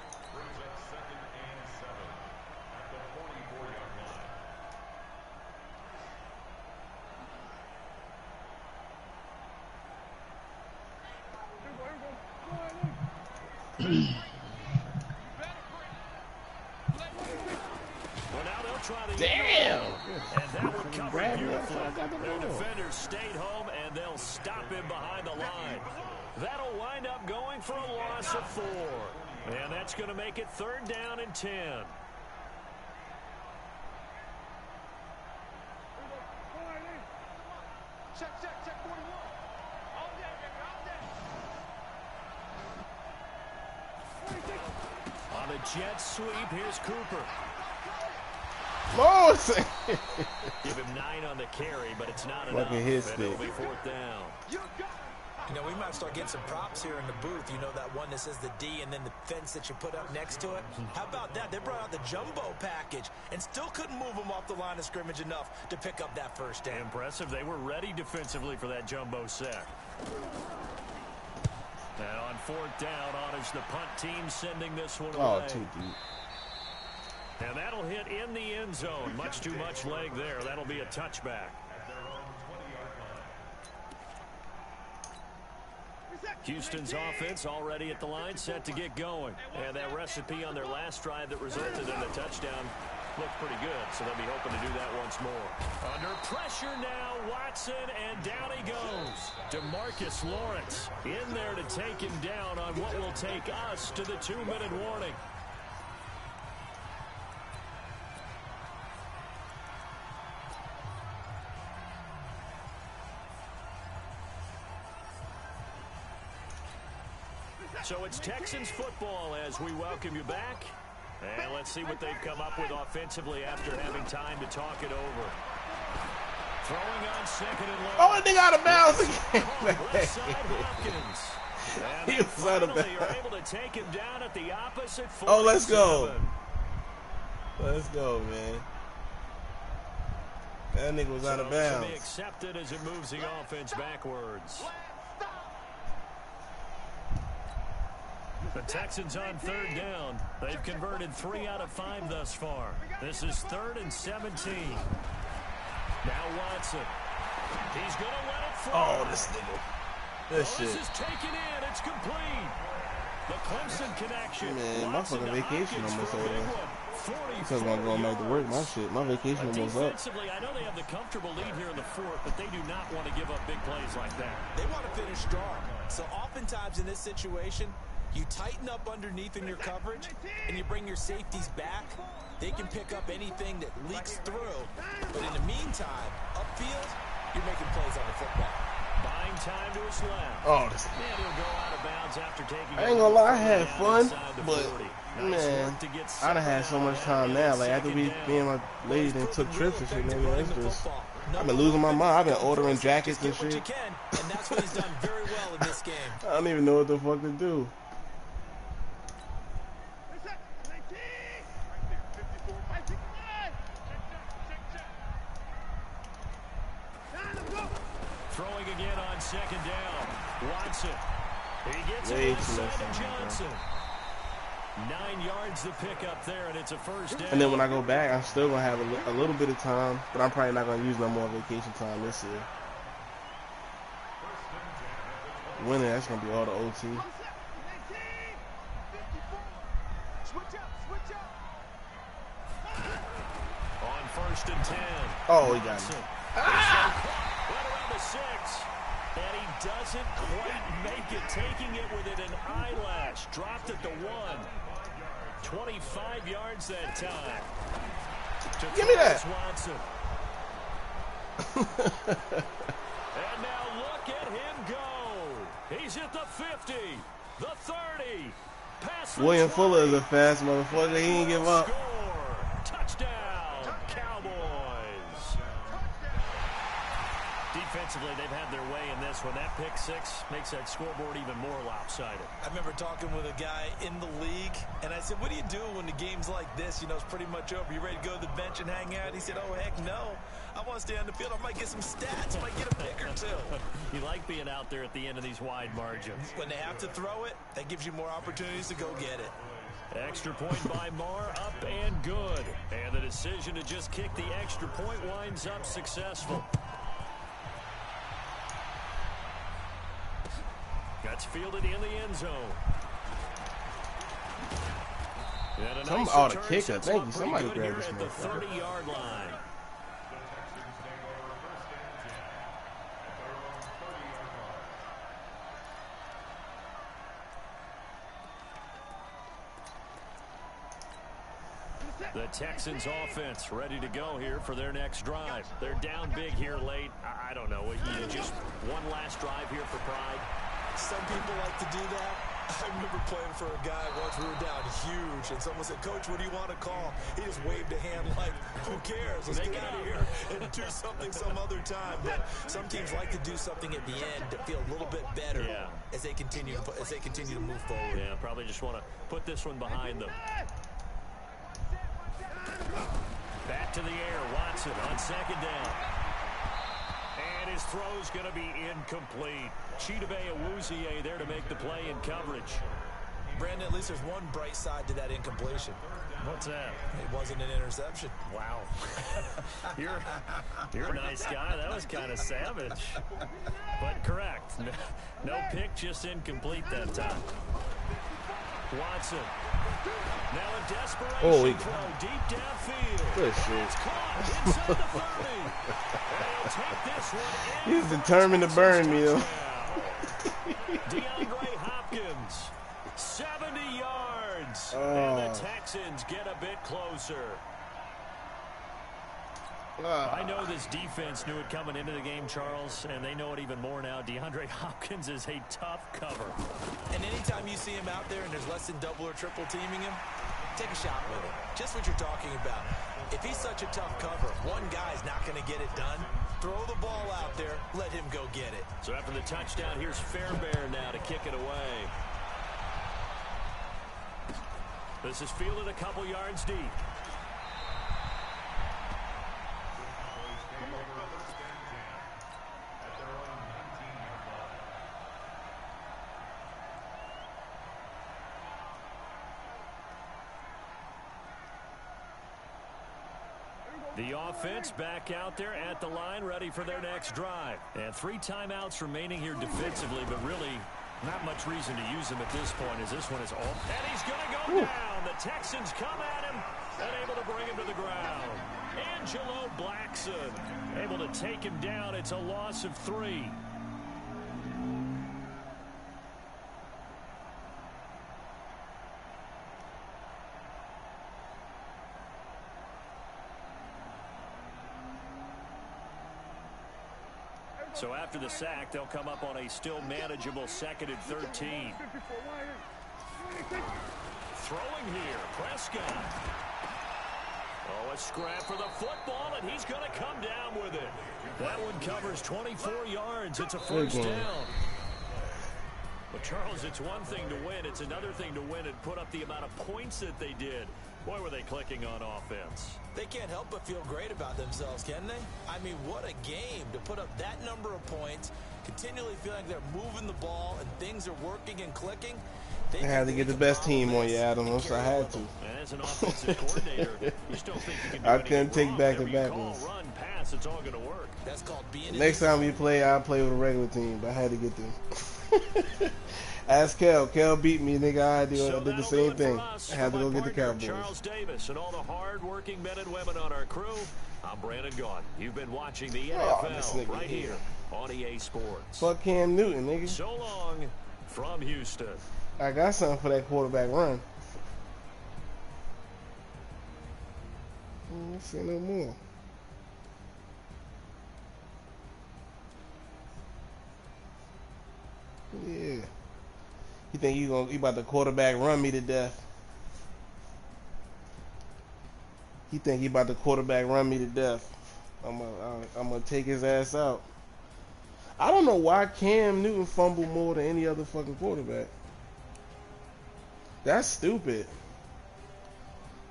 Well, now they'll try the Damn! And that one Recovered beautifully. Their defenders stayed home, and they'll stop him behind the line. That'll wind up going for a loss of 4. And that's going to make it 3rd down and 10. Check 41. On the jet sweep, here's Cooper. Oh, Give him 9 on the carry, but it's not enough. Fucking his and it'll stick. be 4th down. You know, we might start getting some props here in the booth. You know, that one that says the D and then the fence that you put up next to it? How about that? They brought out the jumbo package and still couldn't move them off the line of scrimmage enough to pick up that first down. Impressive. They were ready defensively for that jumbo sack. And on 4th down, on is the punt team sending this one away. Oh, too deep. And that'll hit in the end zone. Much too much leg there. That'll be a touchback. Houston's offense already at the line, set to get going. And that recipe on their last drive that resulted in a touchdown looked pretty good, so they'll be hoping to do that once more. Under pressure now, Watson, and down he goes. DeMarcus Lawrence in there to take him down on what will take us to the 2-minute warning. So it's Texans football as we welcome you back. And let's see what they've come up with offensively after having time to talk it over. Throwing on 2nd and long. Oh, they got out of bounds again. Left side Hopkins. And He was out of finally bounds. are able to take him down at the opposite 47. Oh, let's go. Let's go, man. That nigga was out of So bounds. be accepted as it moves the offense backwards. The Texans on 3rd down. They've converted 3 out of 5 thus far. This is 3rd and 17. Now Watson. He's going to let it fly. Oh, this nigga. This This shit. is taken in. It's complete. The Clemson connection. Man, my Watson fucking to vacation Hopkins almost for a over. big one. Because when I'm going back to work, my vacation almost up. Defensively, I know they have the comfortable lead here in the 4th, but they do not want to give up big plays like that. They want to finish strong. So oftentimes in this situation, you tighten up underneath in your coverage, and you bring your safeties back. They can pick up anything that leaks through. But in the meantime, upfield, you're making plays on the football. Buying time to his left. Oh, this. And he'll go out of bounds after taking. I ain't gonna lie, I had down fun, inside the but 40. Nice man, work to get I done had so much time now. Like after me and my lady done took Proven trips and real shit, man, effective it's just. running the football. I've been losing my mind. I've been ordering jackets Just and get what shit. you can, and that's what he's done very well in this game. I don't even know what the fuck to do. Throwing again on 2nd down. Watson. He gets Way it too inside much to time, Johnson. 9 yards to pick up there, and it's a 1st down. And then when I go back, I'm still gonna have a little bit of time, but I'm probably not gonna use no more vacation time this year. Winning, that's gonna be all the OT. On 1st and 10. Oh, he got me. Right around the 6. And he doesn't quite make it, taking it within an eyelash. Dropped at the 1. 25 yards that time. Give me that. Watson. And now look at him go. He's at the 50, the 30. Past the William 20. Fuller is a fast motherfucker. He ain't give up. Score. Touchdown, Cowboys. Defensively, they've had their way in this one. That pick 6 makes that scoreboard even more lopsided. I remember talking with a guy in the league, and I said, what do you do when the game's like this? You know, it's pretty much over. You ready to go to the bench and hang out? He said, oh, heck no. I want to stay on the field. I might get some stats. I might get a pick or two. You like being out there at the end of these wide margins. When they have to throw it, that gives you more opportunities to go get it. Extra point by Marr, up and good. And the decision to just kick the extra point winds up successful. That's fielded in the end zone. And a nice Oh, the return kicker. sets Thank up you. pretty Somebody good grab here this at the motherfucker. 30-yard line. The Texans offense ready to go here for their next drive. They're down big here late. I don't know. Just one last drive here for pride. Some people like to do that. I remember playing for a guy once. We were down huge, and someone said, "Coach, what do you want to call?" He just waved a hand like, "Who cares? Let's get out of here and do something some other time." But some teams like to do something at the end to feel a little bit better as they continue to move forward. Yeah, probably just want to put this one behind them. Back to the air, Watson on second down. And his throw's going to be incomplete. Chidobe Awuzie there to make the play in coverage. Brandon, at least there's one bright side to that incompletion. What's that? It wasn't an interception. Wow. You're a nice guy. That was kind of savage. But correct. No pick, just incomplete that time. Watson. Now a desperation throw deep downfield. Good shit. It's caught inside the 30. And he'll take this one in. He's determined to burn me, though. DeAndre Hopkins, 70 yards. And the Texans get a bit closer. I know this defense knew it coming into the game, Charles, and they know it even more now. DeAndre Hopkins is a tough cover. And anytime you see him out there and there's less than double or triple teaming him, take a shot with him. Just what you're talking about. If he's such a tough cover, one guy's not going to get it done. Throw the ball out there. Let him go get it. So after the touchdown, here's Fairbairn now to kick it away. This is fielded a couple yards deep. The offense back out there at the line, ready for their next drive. And 3 timeouts remaining here defensively, but really not much reason to use them at this point, as this one is all. And he's going to go down. The Texans come at him and able to bring him to the ground. Angelo Blackson able to take him down. It's a loss of 3. So after the sack, they'll come up on a still manageable 2nd and 13. Throwing here, Prescott. Oh, a scrap for the football, and he's going to come down with it. That one covers 24 yards. It's a first down. But, Charles, it's one thing to win. It's another thing to win and put up the amount of points that they did. Boy, were they clicking on offense. They can't help but feel great about themselves, can they? I mean, what a game to put up that number of points, continually feeling like they're moving the ball and things are working and clicking. I had to get the best team on you, Adam. I had to. And as an offensive coordinator, you still think you can do I couldn't take back-to-back ones. Run, pass, it's all going to work. That's called being. Next time we play, I'll play with a regular team, but I had to get them. Ask Kel. Kel beat me, nigga. I did the same thing. I had to go get the Cowboys. Charles Davis and all the hard-working men and women on our crew. I'm Brandon Gaudin. You've been watching the NFL right here on EA Sports. Fuck Cam Newton, nigga. So long from Houston. I got something for that quarterback run. Let's see no more. Yeah. You think you about to quarterback run me to death? He think he about to quarterback run me to death. I'm gonna take his ass out. I don't know why Cam Newton fumbled more than any other fucking quarterback. That's stupid.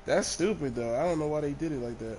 That's stupid though. I don't know why they did it like that.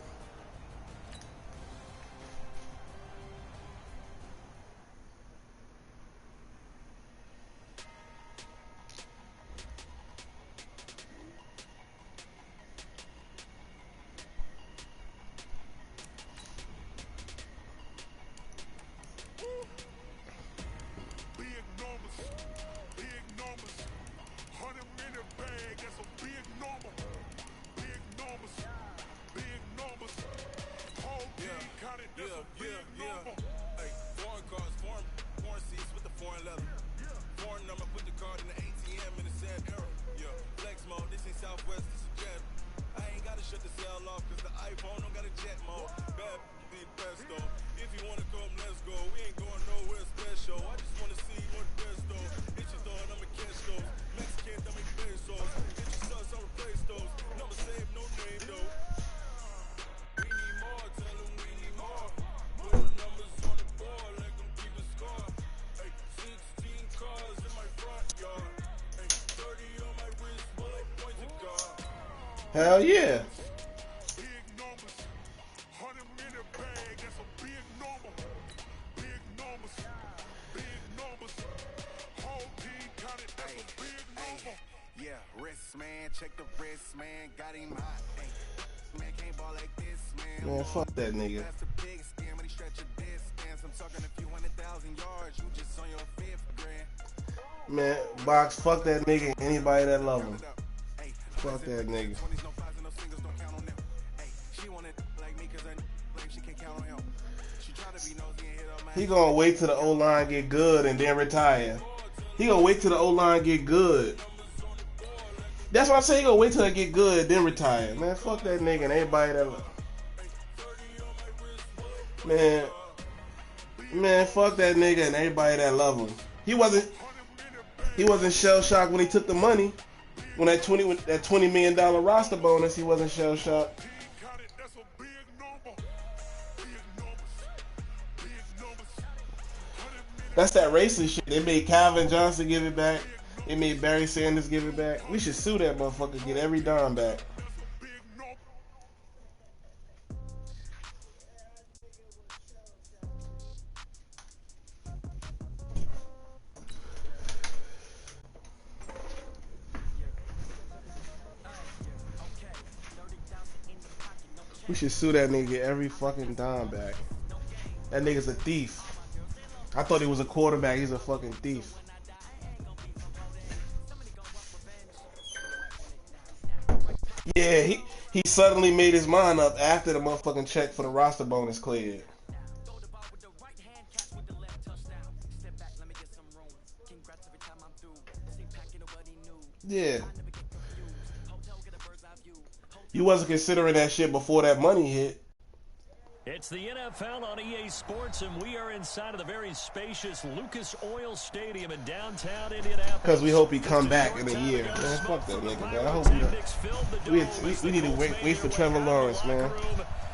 iPhone, don't got a jet mode. Bad be best though. If you wanna come, let's go. We ain't going nowhere special. I just wanna see what best though. Hit your thought, I'ma catch those. Mexican, dummy pesos. Hit your sons, I'll replace those. Number save, no name though. We need more, tell them we need more. Put the numbers on the board, let them keep a score. Hey, 16 cars in my front yard. Hey, 30 on my wrist, bullet points of God. Hell yeah. Big numbers, 100 minute bag, that's a big number. Big numbers, big numbers. Whole team counted, that's a big number. Yeah, wrist man, check the wrist man, got him hot. Hey, man can't ball like this, man. Man, fuck that nigga. That's the big scam, when he stretch a distance. I'm talking a few 100,000 yards, you just on your 5th grand. Man, Box, fuck that nigga and anybody that love him. Fuck that nigga. He gonna wait till the O-line get good and then retire. He gonna wait till the O-line get good. That's what I say. He gonna wait till it get good then retire. Man, fuck that nigga and everybody that love. Man, fuck that nigga and everybody that love him. He wasn't shell shocked when he took the money. When that $20 million roster bonus, he wasn't shell shocked. That's that racist shit. They made Calvin Johnson give it back. They made Barry Sanders give it back. We should sue that motherfucker, get every dime back. We should sue that nigga, get every fucking dime back. That nigga's a thief. I thought he was a quarterback. He's a fucking thief. Yeah, he suddenly made his mind up after the motherfucking check for the roster bonus cleared. Yeah. You wasn't considering that shit before that money hit. It's the NFL on EA Sports, and we are inside of the very spacious Lucas Oil Stadium in downtown Indianapolis. Because we hope he come back in a year. Man, fuck that nigga, man. I hope we need to wait for Trevor Lawrence, man.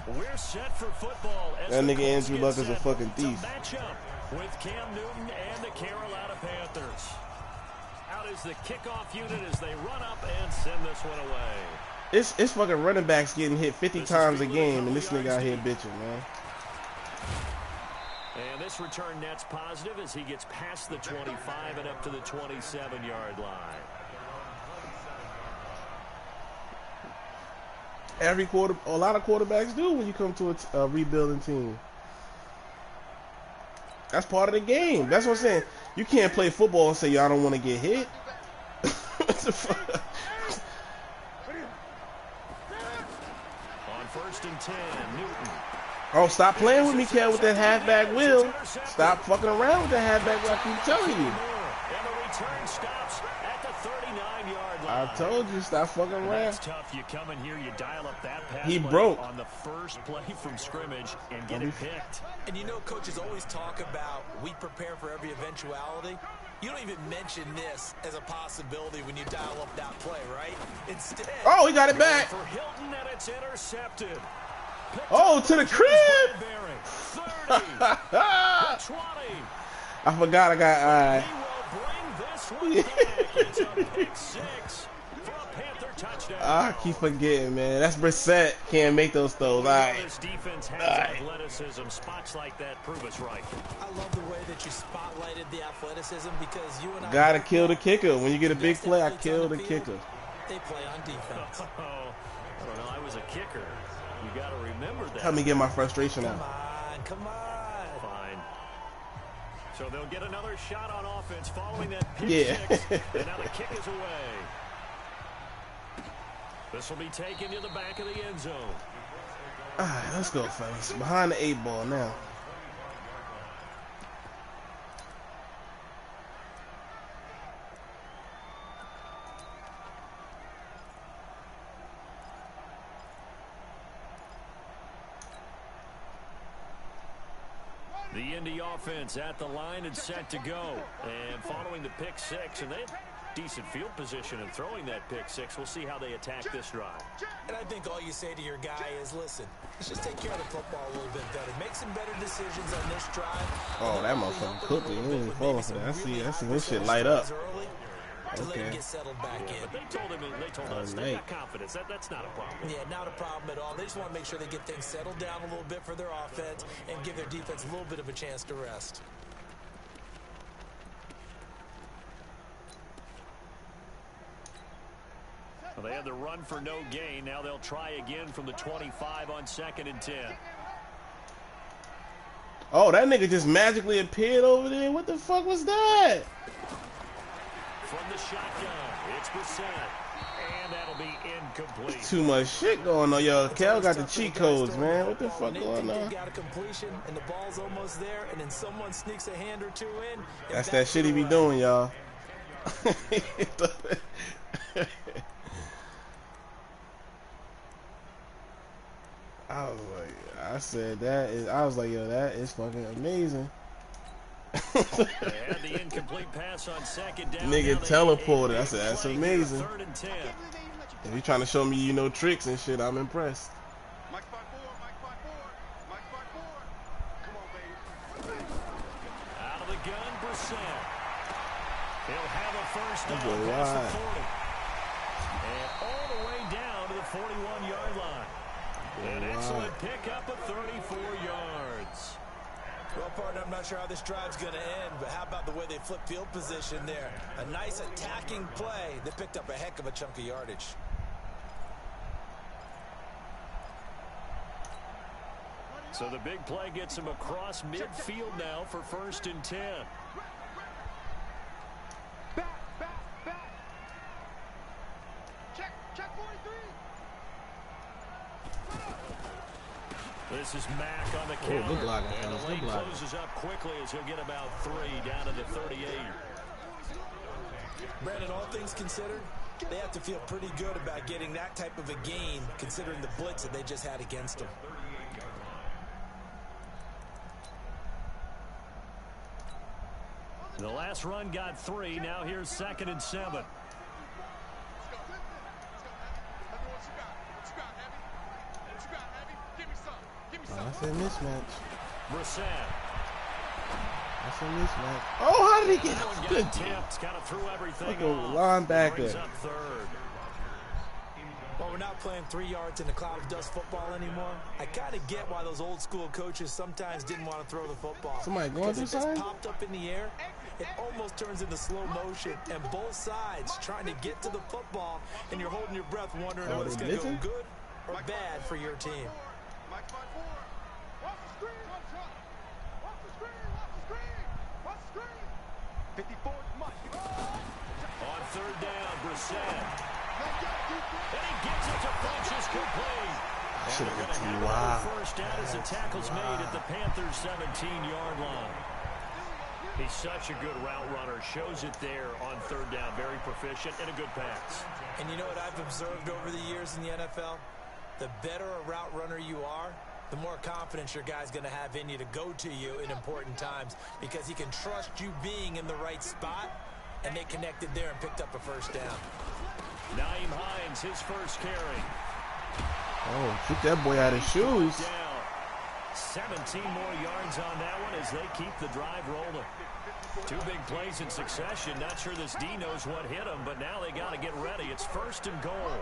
We're set for football. That nigga Andrew Luck is a fucking thief. With Cam Newton and the Carolina Panthers. Out is the kickoff unit as they run up and send this one away. It's fucking running backs getting hit 50 times a game, and this nigga out here bitching, man. And this return net's positive as he gets past the 25 and up to the 27-yard line. A lot of quarterbacks do when you come to a rebuilding team. That's part of the game. That's what I'm saying. You can't play football and say, y'all don't want to get hit. What the fuck? On 1st and 10, Newton. Oh, stop playing with me, Kel, with that halfback wheel. Stop fucking around with that halfback wheel. I keep telling you. And the return stops at the 39-yard line. I told you, stop fucking around. That's tough. You come in here, you dial up that pass. He broke on the first play from scrimmage and get it picked. And you know, coaches always talk about we prepare for every eventuality. You don't even mention this as a possibility when you dial up that play, right? Instead, oh, he got it back. For Hilton, and it's intercepted. Oh, to the crib. 30, 20. I forgot I got He will bring this one back. It's a pick six for a Panther touchdown. I keep forgetting, man. That's Brissett. Can't make those throws. All right. This defense has athleticism. Spots like that prove us right. I love the way that you spotlighted the athleticism because you and I gotta kill the kicker. When you get a big play, I kill the kicker. They play on defense. I don't know. I was a kicker. You got to remember that. Help me get my frustration out. Come on. Fine. So they'll get another shot on offense following that pick six. And now the kick is away. This will be taken to the back of the end zone. All right, let's go, fellas. Behind the 8 ball now. The Indy offense at the line and set to go. And following the pick six, and they have decent field position in throwing that pick six. We'll see how they attack this drive. And I think all you say to your guy is, listen, let's just take care of the football a little bit better. Make some better decisions on this drive. Oh, that motherfucker cooked it. He ain't falling for that. I see this shit light up. To let him Okay. get settled back in. But they told us they got confidence. That's not a problem. Yeah, not a problem at all. They just want to make sure they get things settled down a little bit for their offense and give their defense a little bit of a chance to rest. Well, they had the run for no gain. Now they'll try again from the 25 on 2nd and 10. Oh, that nigga just magically appeared over there. What the fuck was that? From the shotgun, it's Brissett. And that'll be incomplete. There's too much shit going on. Yo, Cal got the cheat codes, man. What the fuck going on? Got a completion, and the ball's almost there, and then someone sneaks a hand or two in. That's that shit he be doing, y'all. I was like, I was like, yo, that is fucking amazing. They had the incomplete pass on 2nd down. Nigga teleported. I said, that's Play amazing. 3rd and 10. If you trying to show me you know tricks and shit, I'm impressed. Mike 5-4, Mike 5-4, Mike 5-4. Come on, baby. Out of the gun, Brissett. He'll have a first down Good past the line. 40. And all the way down to the 41-yard line. An excellent pickup of 34 yards. Well, partner, I'm not sure how this drive's going to end, but how about the way they flip field position there? A nice attacking play that picked up a heck of a chunk of yardage. So the big play gets him across midfield now for 1st and 10. Check 43. This is Mack on the Oh, counter. good blocking, And fellas, the good lane blocking. closes up quickly as he'll get about 3 down to the 38. Brandon, all things considered, they have to feel pretty good about getting that type of a gain, considering the blitz that they just had against them. The last run got 3. Now here's 2nd and 7. Oh, that's a mismatch. Brissett. That's a mismatch. Oh, how did he get Got good? tipped, kind of threw everything Fucking off. linebacker. Brings up 3rd. Well, we're not playing 3 yards in the cloud of dust football anymore. I kind of get why those old school coaches sometimes didn't want to throw the football. Somebody going through Because if something? it's popped up in the air, it almost turns into slow motion, and both sides trying to get to the football, and you're holding your breath wondering Oh, whether it's they going to go blitzing? good or bad for your team. Mike 5-4. Watch the screen. Watch the screen. Watch the screen. 54 much. On 3rd down, Brissett. And he gets it to Funchess complete. Should And have they're been going to too have wild. a first down as the tackle's made at the Panthers' 17-yard line. He's such a good route runner. Shows it there on 3rd down. Very proficient and a good pass. And you know what I've observed over the years in the NFL? The better a route runner you are, the more confidence your guy's going to have in you to go to you in important times because he can trust you being in the right spot, and they connected there and picked up a first down. Naeem Hines, his first carry. Oh, keep that boy out of shoes. Down. 17 more yards on that one as they keep the drive rolling. 2 big plays in succession. Not sure this D knows what hit him, but now they got to get ready. It's 1st and goal.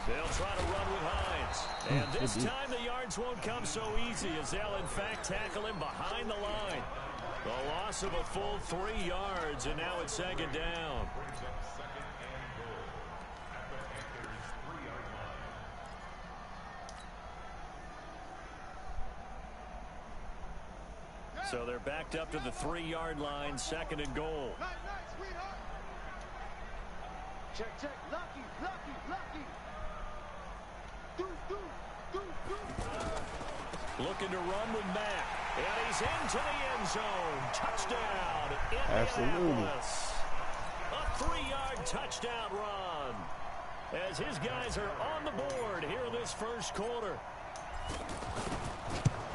They'll try to run with Hines. And this time the yards won't come so easy as they'll in fact tackle him behind the line. The loss of a full 3 yards, and now it's 2nd down. So they're backed up to the 3-yard line, 2nd and goal. Check. Lucky. Looking to run with Mack. And he's into the end zone. Touchdown, Absolutely. Indianapolis. A 3-yard touchdown run. As his guys are on the board here in this first quarter.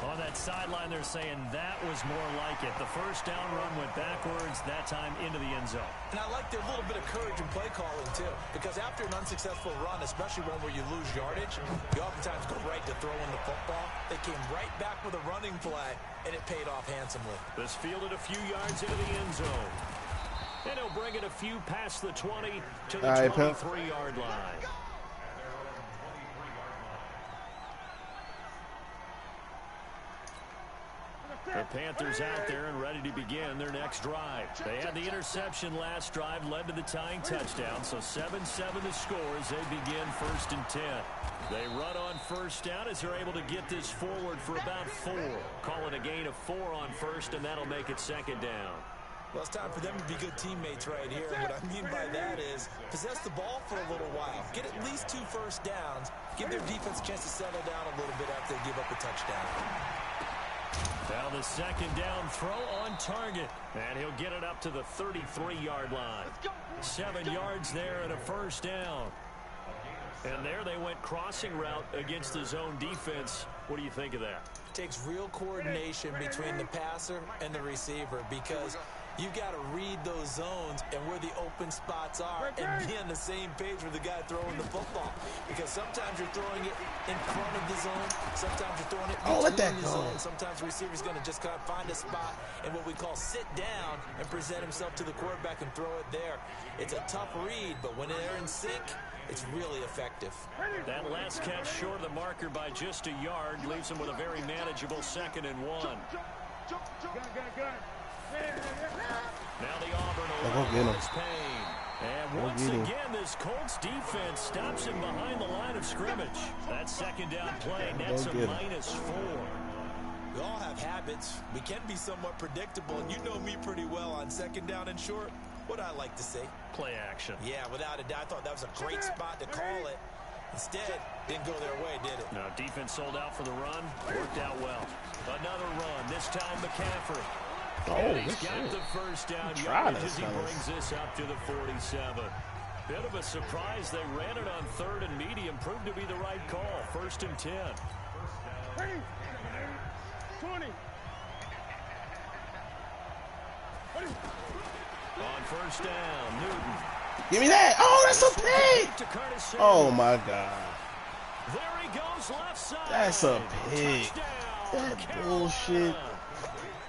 On that sideline, they're saying that was more like it. The first down run went backwards, that time into the end zone. And I like their little bit of courage in play calling, too. Because after an unsuccessful run, especially one where you lose yardage, you oftentimes go right to throwing the football. They came right back with a running play, and it paid off handsomely. This fielded a few yards into the end zone. And he'll bring it a few past the 20 to the 23-yard line. The Panthers out there and ready to begin their next drive. They had the interception last drive, led to the tying touchdown. So 7-7 the score as they begin 1st and 10. They run on first down as they're able to get this forward for about 4. Call it a gain of 4 on first, and that'll make it 2nd down. Well, it's time for them to be good teammates right here. And what I mean by that is possess the ball for a little while. Get at least 2 first downs. Give their defense a chance to settle down a little bit after they give up a touchdown. Now the 2nd down throw on target. And he'll get it up to the 33-yard line. 7 yards there and a 1st down. And there they went crossing route against the zone defense. What do you think of that? It takes real coordination between the passer and the receiver because you've got to read those zones and where the open spots are and be on the same page with the guy throwing the football. Because sometimes you're throwing it in front of the zone. Sometimes you're throwing it between the zone. Sometimes the receiver's going to just kind of find a spot and what we call sit down and present himself to the quarterback and throw it there. It's a tough read, but when they're in sync, it's really effective. That last catch short of the marker by just a yard leaves him with a very manageable 2nd and 1. Now the Auburn is Payne. And once again, this Colts defense stops him behind the line of scrimmage. That 2nd down play nets a -4. We all have habits. We can be somewhat predictable, and you know me pretty well on 2nd down and short. What I like to see. Play action. Yeah, without a doubt. I thought that was a great spot to call it. Instead, didn't go their way, did it? No, defense sold out for the run. Worked out well. Another run. This time McCaffrey. Oh, he's got the 1st down yardage as he brings this up to the 47. Bit of a surprise. They ran it on 3rd and medium. Proved to be the right call. 1st and 10. 20. On 1st down, Newton. Give me that. Oh, that's a pick. Oh, my God. There he goes left side. That's a pick. That bullshit.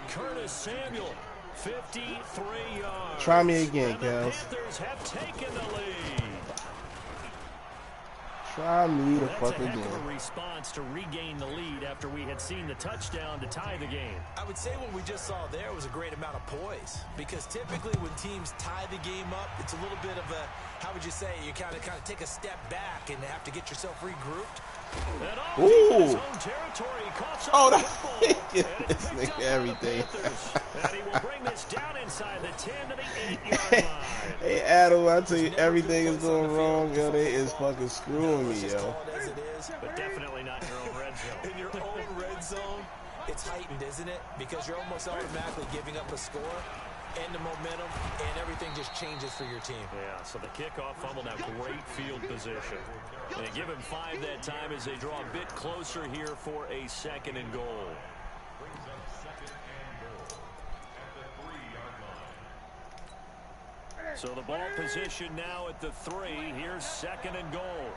Curtis Samuel, 53 yards. Try me again, Kels. The Panthers have taken the lead. Try me the fuck again. That's a heck of a response to regain the lead after we had seen the touchdown to tie the game. I would say what we just saw there was a great amount of poise. Because typically when teams tie the game up, it's a little bit of a, how would you say, you kind of take a step back and have to get yourself regrouped. Ooh. Oh, this nigga everything. And he will bring this down inside the 10 to the 8-yard line. Hey, Adam, I tell you, everything is going wrong, yo. They is fucking screwing me, yo. But definitely not in your own red zone. In your own red zone, it's heightened, isn't it? Because you're almost automatically giving up a score and the momentum, and everything just changes for your team. Yeah, so the kickoff fumble, now great field position. And they give him 5 that time as they draw a bit closer here for a 2nd and goal. So the ball position now at the 3. Here's 2nd and goal.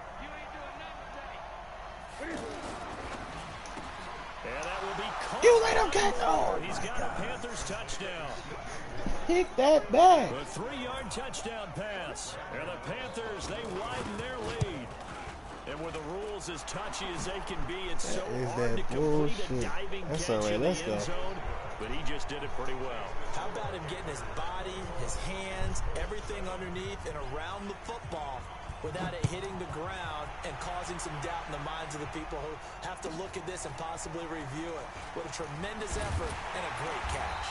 And that will be caught. You let him get. Oh, he's got a Panthers touchdown. Pick that back. A 3-yard touchdown pass. And the Panthers, they widen their lead. And with the rules as touchy as they can be, it's so hard to complete a diving catch in the end zone. But he just did it pretty well. How about him getting his body, his hands, everything underneath and around the football without it hitting the ground and causing some doubt in the minds of the people who have to look at this and possibly review it. What a tremendous effort and a great catch.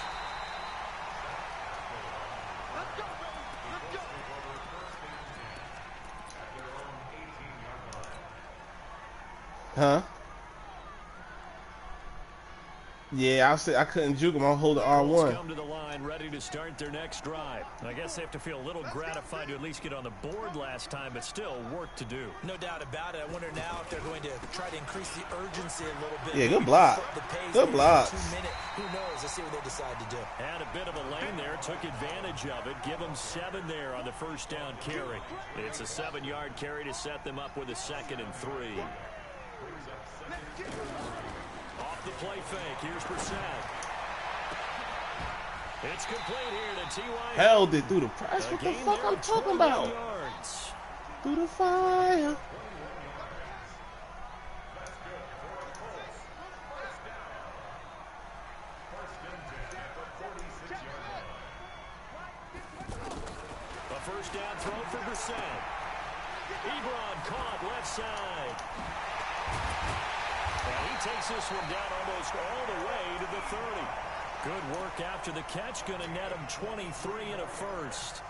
Let's go, baby. Let's go. Huh? Yeah, I couldn't juke him. I'm holding Colts R1. come to the line ready to start their next drive. I guess they have to feel a little gratified to at least get on the board last time, but still work to do. No doubt about it. I wonder now if they're going to try to increase the urgency a little bit. Yeah, good block. Good block. Who knows? Let's see what they decide to do. Had a bit of a lane there, took advantage of it. Give them 7 there on the first down carry. It's a 7-yard carry to set them up with a 2nd and 3. Off the play fake. Here's Brikx. It's complete here to T.Y. Held it through the press. What the fuck I'm talking about? Yards. Through the fire. A first down throw for Brikx. Ebron caught left side. And he takes this one down almost all the way to the 30. Good work after the catch. Going to net him 23 and a first.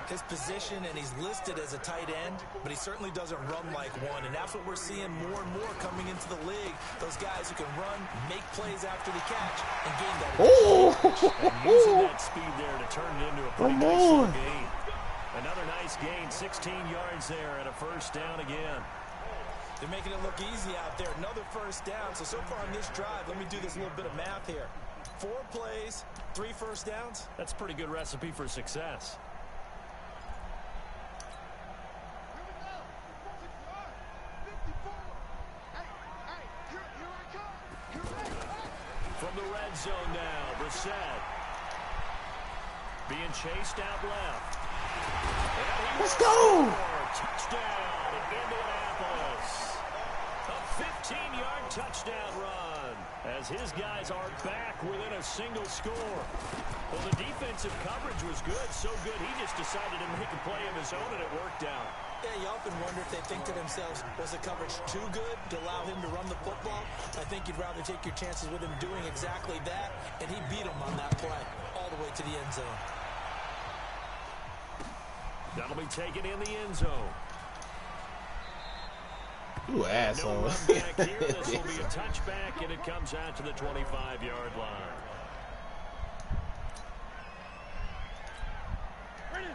His position, and he's listed as a tight end, but he certainly doesn't run like one, and that's what we're seeing more and more coming into the league. Those guys who can run, make plays after the catch, and gain that. And using that speed there to turn it into a pretty nice little gain. Another nice gain, 16 yards there, and a first down again. They're making it look easy out there. Another first down. So far on this drive, let me do this little bit of math here. 4 plays, 3 first downs. That's a pretty good recipe for success. From the red zone now, Brikx. Being chased out left. Let's go! Touchdown, Indianapolis. A 15-yard touchdown run as his guys are back within a single score. Well, the defensive coverage was good, so good he just decided to make a play of his own, and it worked out. Yeah, you often wonder if they think to themselves, was the coverage too good to allow him to run the football? I think you'd rather take your chances with him doing exactly that, and he beat him on that play all the way to the end zone. That'll be taken in the end zone. You asshole. No run back here. This will be a touchback, and it comes out to the 25-yard line.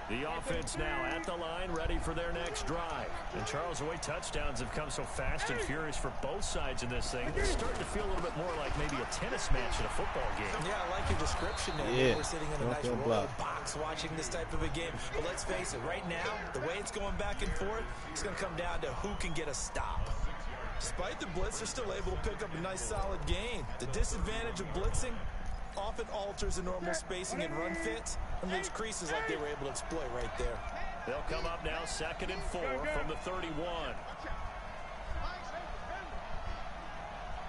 The offense now at the line, ready for their next drive. And Charles, the way touchdowns have come so fast and furious for both sides in this thing, it's starting to feel a little bit more like maybe a tennis match in a football game. Yeah, I like your description there. Yeah. We're sitting in a nice roll box watching this type of a game. But let's face it, right now, the way it's going back and forth, it's going to come down to who can get a stop. Despite the blitz, they're still able to pick up a nice solid gain. The disadvantage of blitzing often alters the normal spacing and run fits and leaves creases like they were able to exploit right there. They'll come up now 2nd and 4 from the 31.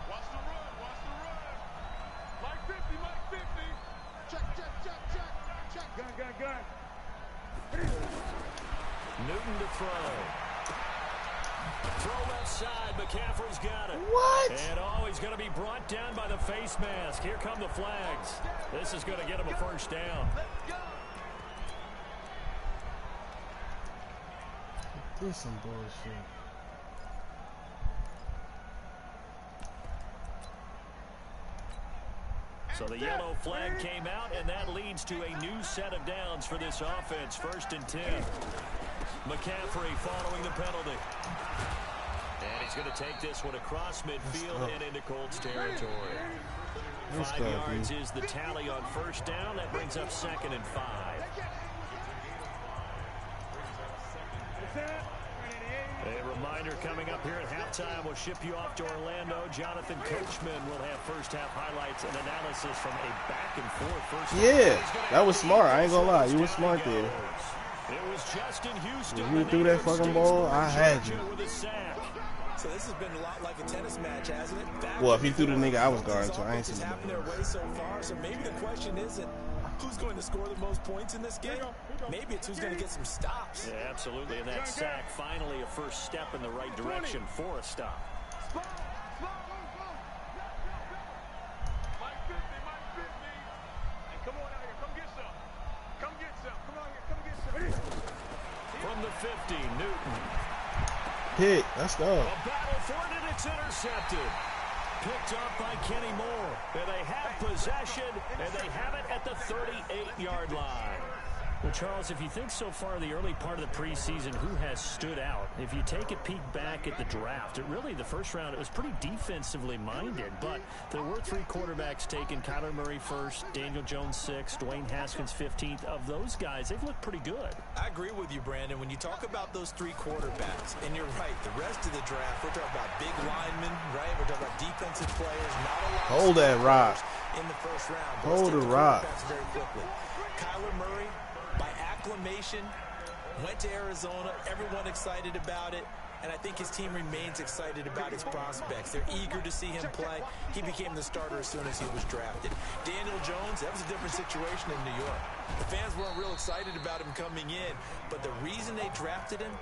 Watch the run. Mike 50. Check. Gun. Newton to throw. Throw left side. McCaffrey's got it. What? And he's going to be brought down by the face mask. Here come the flags. This is going to get him a first down. This some bullshit. So the yellow flag came out, and that leads to a new set of downs for this offense. 1st and 10. McCaffrey following the penalty. And he's going to take this one across midfield and into Colts territory. 5 yards is the tally on first down. That brings up 2nd and 5. A reminder coming up here at halftime, we'll ship you off to Orlando. Jonathan Coachman will have first-half highlights and analysis from a back-and-forth first half. Yeah, that was smart. I ain't gonna lie. You were smart there. It was Justin Houston. When you threw that fucking ball, I had you. So this has been a lot like a tennis match, hasn't it? Well, if he threw the nigga I was guarding, so I ain't seen it. Happened their way so far, so maybe the question isn't who's going to score the most points in this game. Maybe it's who's going to get some stops. Yeah, absolutely. And that sack, finally a first step in the right direction for a stop. From the 50, Newton. Hit. Let's go. A battle for it, and it's intercepted. Picked up by Kenny Moore. And they have possession, and they have it at the 38-yard line. Well, Charles, if you think so far the early part of the preseason, who has stood out? If you take a peek back at the draft, the first round, it was pretty defensively minded, but there were 3 quarterbacks taken. Kyler Murray first, Daniel Jones 6th, Dwayne Haskins 15th. Of those guys, they've looked pretty good. I agree with you, Brandon. When you talk about those 3 quarterbacks, and you're right, the rest of the draft, we're talking about big linemen, right? We're talking about defensive players, not a lot Hold that rock. in the first round. Hold the rock. Very quickly. Kyler Murray, by acclamation, went to Arizona. Everyone excited about it. And I think his team remains excited about his prospects. They're eager to see him play. He became the starter as soon as he was drafted. Daniel Jones, that was a different situation in New York. The fans weren't real excited about him coming in, but the reason they drafted him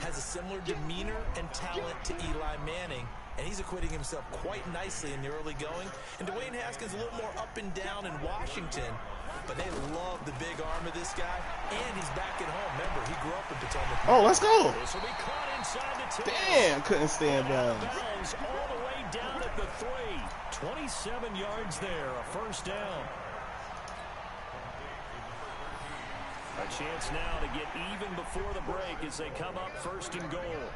has a similar demeanor and talent to Eli Manning, and he's acquitting himself quite nicely in the early going. And Dwayne Haskins a little more up and down in Washington, but they love the big arm of this guy, and he's back at home. Remember, he grew up in Potomac. Oh, let's go. This will be caught inside the 10. Damn, couldn't stand bounds. Bounds all the way down at the 3. 27 yards there, a first down. A chance now to get even before the break as they come up 1st and goal.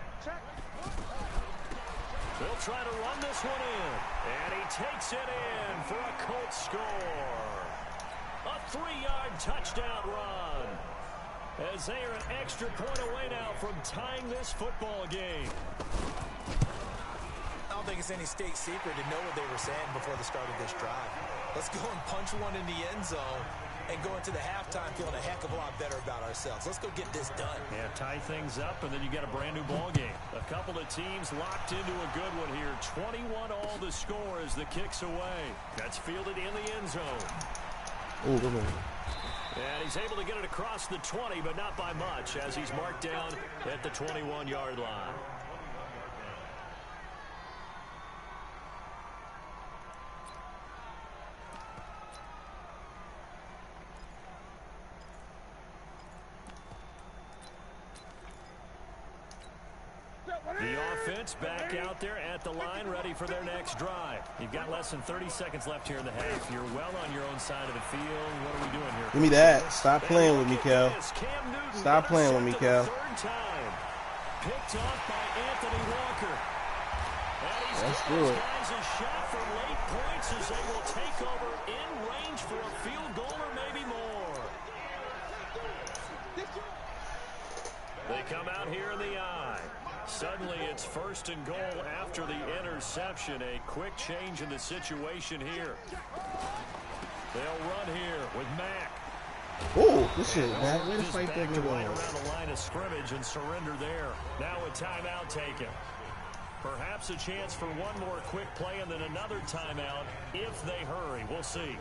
They'll try to run this one in, and he takes it in for a Colts score. A 3-yard touchdown run, as they are an extra point away now from tying this football game. I don't think it's any state secret to know what they were saying before the start of this drive. Let's go and punch one in the end zone and go into the halftime feeling a heck of a lot better about ourselves. Let's go get this done. Yeah, tie things up, and then you get a brand-new ball game. A couple of teams locked into a good one here. 21 all the score as the kick's away. That's fielded in the end zone. Oh, good one. And he's able to get it across the 20, but not by much, as he's marked down at the 21-yard line. The offense back out there at the line, ready for their next drive. You've got less than 30 seconds left here in the half. You're well on your own side of the field. What are we doing here? Give me that. Stop playing with me, Cal. Stop playing with me, Cal. Picked off by Anthony Walker. Let's do it. Guys a shot for late points as they will take over in range for a field goal or maybe more. They come out here in the eye. Suddenly it's 1st and goal after the interception. A quick change in the situation here. They'll run here with Mack. Oh, good shit, man. Way to fight that nigga right on. around the line of scrimmage and surrender there. Now a timeout taken. Perhaps a chance for one more quick play and then another timeout if they hurry. We'll see.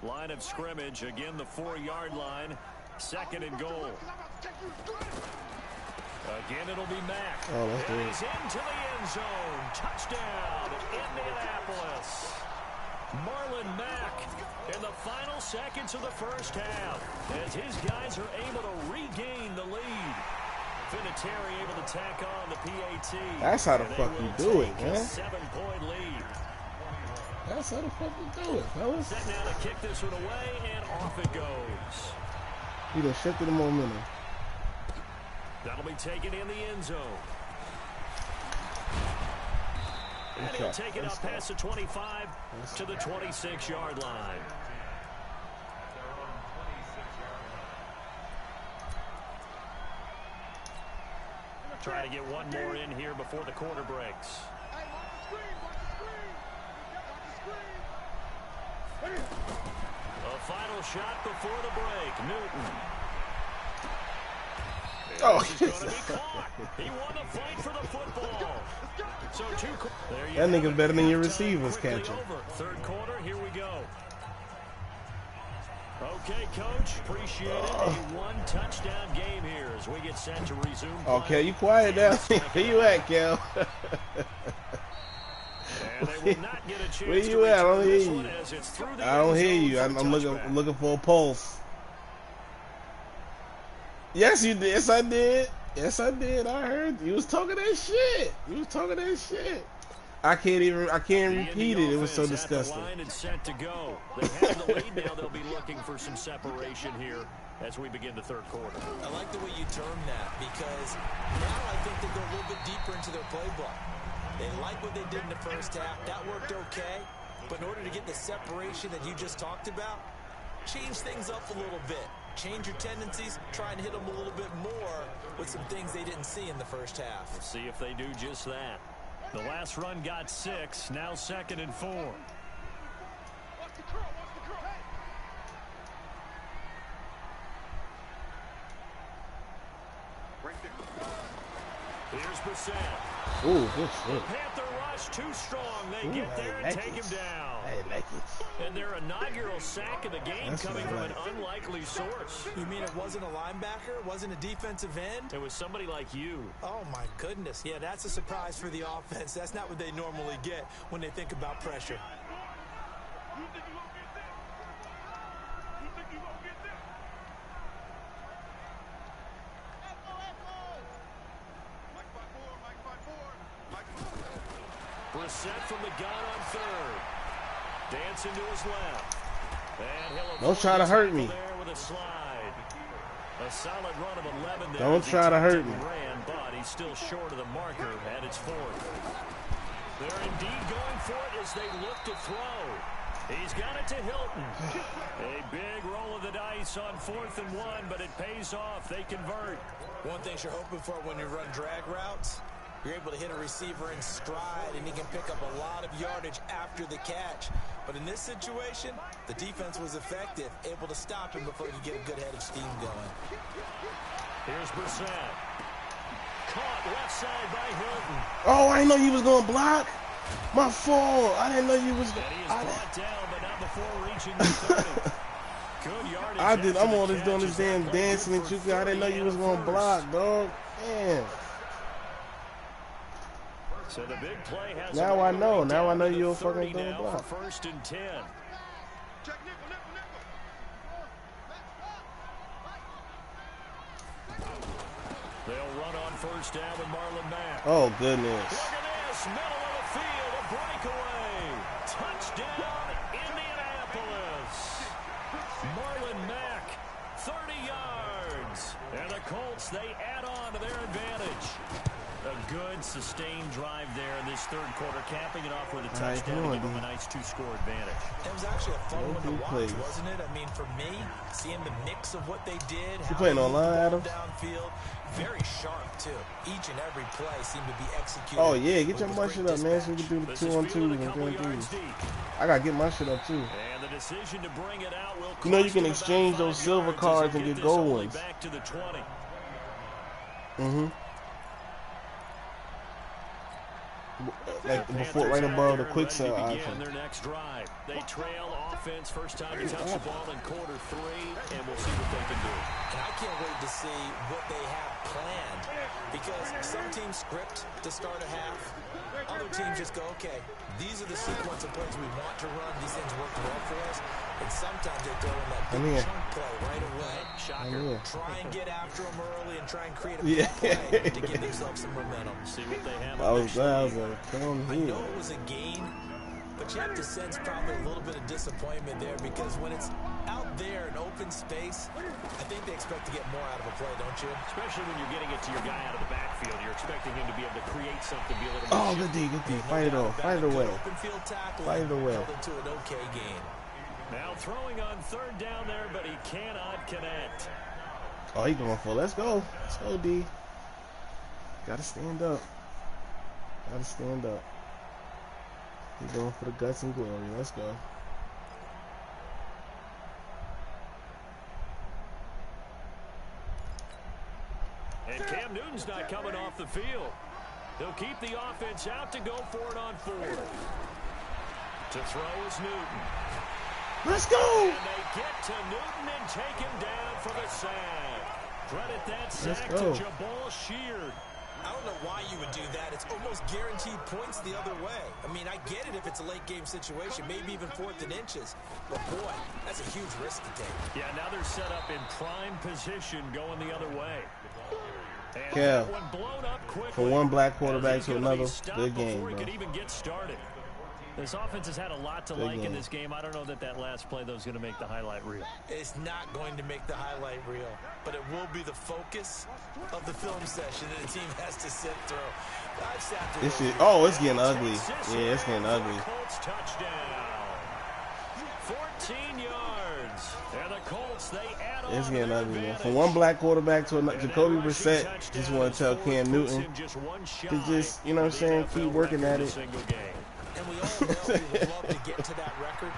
Line of scrimmage, again the 4-yard line, 2nd and goal. Again, it'll be Mack. Oh, that's good. He's into the end zone. Touchdown, Indianapolis. Marlon Mack in the final seconds of the first half as his guys are able to regain the lead. Vinatieri able to tack on the PAT. That's how the fuck you do it, man. 7-point lead. That's how the fuck you do it, fellas. Set now to kick this one away, and off it goes. He done shifted the momentum. That'll be taken in the end zone. And he'll take it up past the 25 to the 26-yard line. Trying to get one more in here before the quarter breaks. A final shot before the break. Newton. Oh, he's going to be caught. He won the fight for the football. So that nigga better than your receivers catching. 3rd quarter, here we go. Okay, Coach. Appreciate it. A one-touchdown game here as we get set to resume play. Okay, you quiet down. Where you at, Cal? And they will not get a chance Where you at? I don't hear you. I don't hear you. I'm looking for a pulse. Yes, you did. Yes, I did. Yes, I did. I heard you was talking that shit. You was talking that shit. I can't repeat it. It was so disgusting. The line is set to go. They have the lead now. They'll be looking for some separation here as we begin the third quarter. I like the way you term that because now I think they go a little bit deeper into their playbook. They like what they did in the first half. That worked okay. But in order to get the separation that you just talked about, change things up a little bit. Change your tendencies. Try and hit them a little bit more with some things they didn't see in the first half. We'll see if they do just that. The last run got 6. Now 2nd and 4. Here's Brikx. Ooh, good The shit. Panther rush too strong. They get there and take him down. I like it. And their inaugural sack of the game That's coming what I from like. an unlikely source. You mean it wasn't a linebacker? It wasn't a defensive end? It was somebody like you. Oh, my goodness. Yeah, that's a surprise for the offense. That's not what they normally get when they think about pressure. Brissett from the gun on 3rd. Dancing to his left. And he'll Don't try to hurt me. there with a slide. A solid run of 11 there. Don't try to hurt me. Ran, but he's still short of the marker at its 4th. They're indeed going for it as they look to throw. He's got it to Hilton. A big roll of the dice on 4th and 1, but it pays off. They convert. One thing you're hoping for when you run drag routes, you're able to hit a receiver in stride, and he can pick up a lot of yardage after the catch. But in this situation, the defense was effective, able to stop him before he could get a good head of steam going. Here's Brissett. Caught left side by Hilton. Oh, I didn't know you was gonna block. My fault. I didn't know you was. And he is brought down, but not before reaching the 30. Good yardage. I'm all this doing this damn dancing and shit. I didn't know you was gonna block, dog. Man. So the big play has Now I know. Now I know you're fucking gonna now block. for 1st and 10. They'll run on 1st down with Marlon Mack. Oh goodness. Look at this, middle of the field, a breakaway. Touchdown, Indianapolis. Marlon Mack, 30 yards. And the Colts, they add on to their advantage. A good, sustained drive there in this 3rd quarter, capping it off with a touchdown to give them a nice 2-score advantage. It was actually a fun one to watch, wasn't it? I mean, for me, seeing the mix of what they did. You playing online, Adam? Downfield, very sharp, too. Each and every play seemed to be executed. Oh yeah, get your my shit up, man, so we can do the 2-on-2s and 3-on-3s. I gotta get my shit up too. And the decision to bring it out will You know you can exchange those silver cards and get gold ones. Back to the 20. Like before, right above the quick sell option. Their next drive. They trail offense first time to touch the ball in quarter 3, and we'll see what they can do. And I can't wait to see what they have planned, because some teams script to start a half. Other teams just go, okay, these are the sequence of plays we want to run. These things work well for us. And sometimes they throw in that big chunk play right away. Shocker. Try and get after them early and try and create a big play to give themselves some momentum. See what they have. I was like, come I here. know it was a gain, but you have to sense probably a little bit of disappointment there, because when it's out there in open space, I think they expect to get more out of a play, don't you? Especially when you're getting it to your guy out of the backfield. You're expecting him to be able to create something, be a little Oh, good D, good D. Fight it off. Fight it away. Open field tackle. Fight it away. Held into an okay game. Now throwing on 3rd down there, but he cannot connect. Oh, he going for it. Let's go. Let's go, D. Gotta stand up. Gotta stand up. He's going for the guts and glory. Let's go. And Cam Newton's not coming off the field. They'll keep the offense out to go for it on 4th. To throw is Newton. Let's go. And they get to Newton and take him down for the sack. Credit that sack to Jabal Sheard. I don't know why you would do that. It's almost guaranteed points the other way. I mean, I get it if it's a late game situation, maybe even 4th and inches. But boy, that's a huge risk to take. Yeah, now they're set up in prime position going the other way. And Yeah. that one blown up quickly. From one black quarterback to another, good game, before it bro. could even get started. This offense has had a lot to like in this game. I don't know that last play, though, is going to make the highlight reel. It's not going to make the highlight reel, but it will be the focus of the film session that the team has to sit through. This is, oh, it's getting ugly. Yeah, it's getting ugly. Colts touchdown. 14 yards. And the Colts, they add on. It's getting ugly, man. From one black quarterback to another, Jacoby Brissett, just want to tell Cam Newton to just, you know what I'm saying, keep working at it. And we all know he would love to get to that record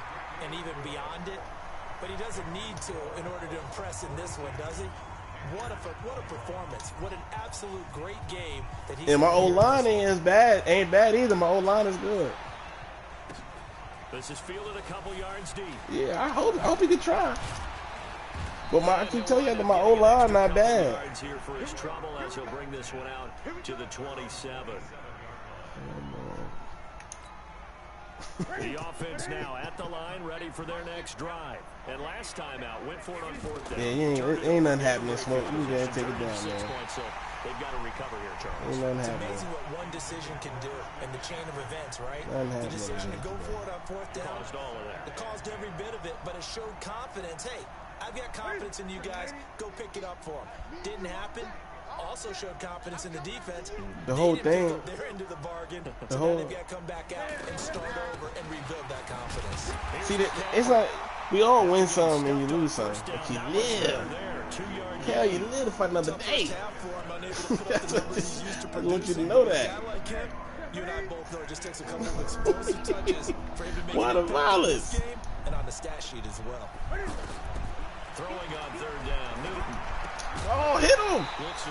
and even beyond it, but he doesn't need to in order to impress in this one, does he? What a performance. What an absolute great game that he. And my O-line ain't bad either. My O-line is good. This is fielded a couple yards deep. Yeah, I hope he can try. But I keep telling you that my O-line not bad. Here for his trouble as he'll bring this one out to the 27. The offense now at the line, ready for their next drive. And last time out, went for it on 4th down. Yeah, ain't nothing happening, Smoke. You gotta take it down, man. So they've got to recover here, Charles. Ain't nothing It's happening. amazing what one decision can do in the chain of events, right? Nothing The decision to happening. go for it on 4th down. Caused all of that. It caused every bit of it, but it showed confidence. Hey, I've got confidence in you guys. Go pick it up for them. Didn't happen. Also showed confidence in the defense. The whole They didn't thing. pick up their end of the bargain. The So whole. now they've got to come back out and start over and rebuild that confidence. See, it's like we all win some and you lose some, but you live. Hell, you live to fight another day. I want you to know that. You and I both know it just takes a couple of explosive touches for him to make What it a violence. this game and on the stat sheet as well. Throwing on 3rd down, Newton. Oh, hit him!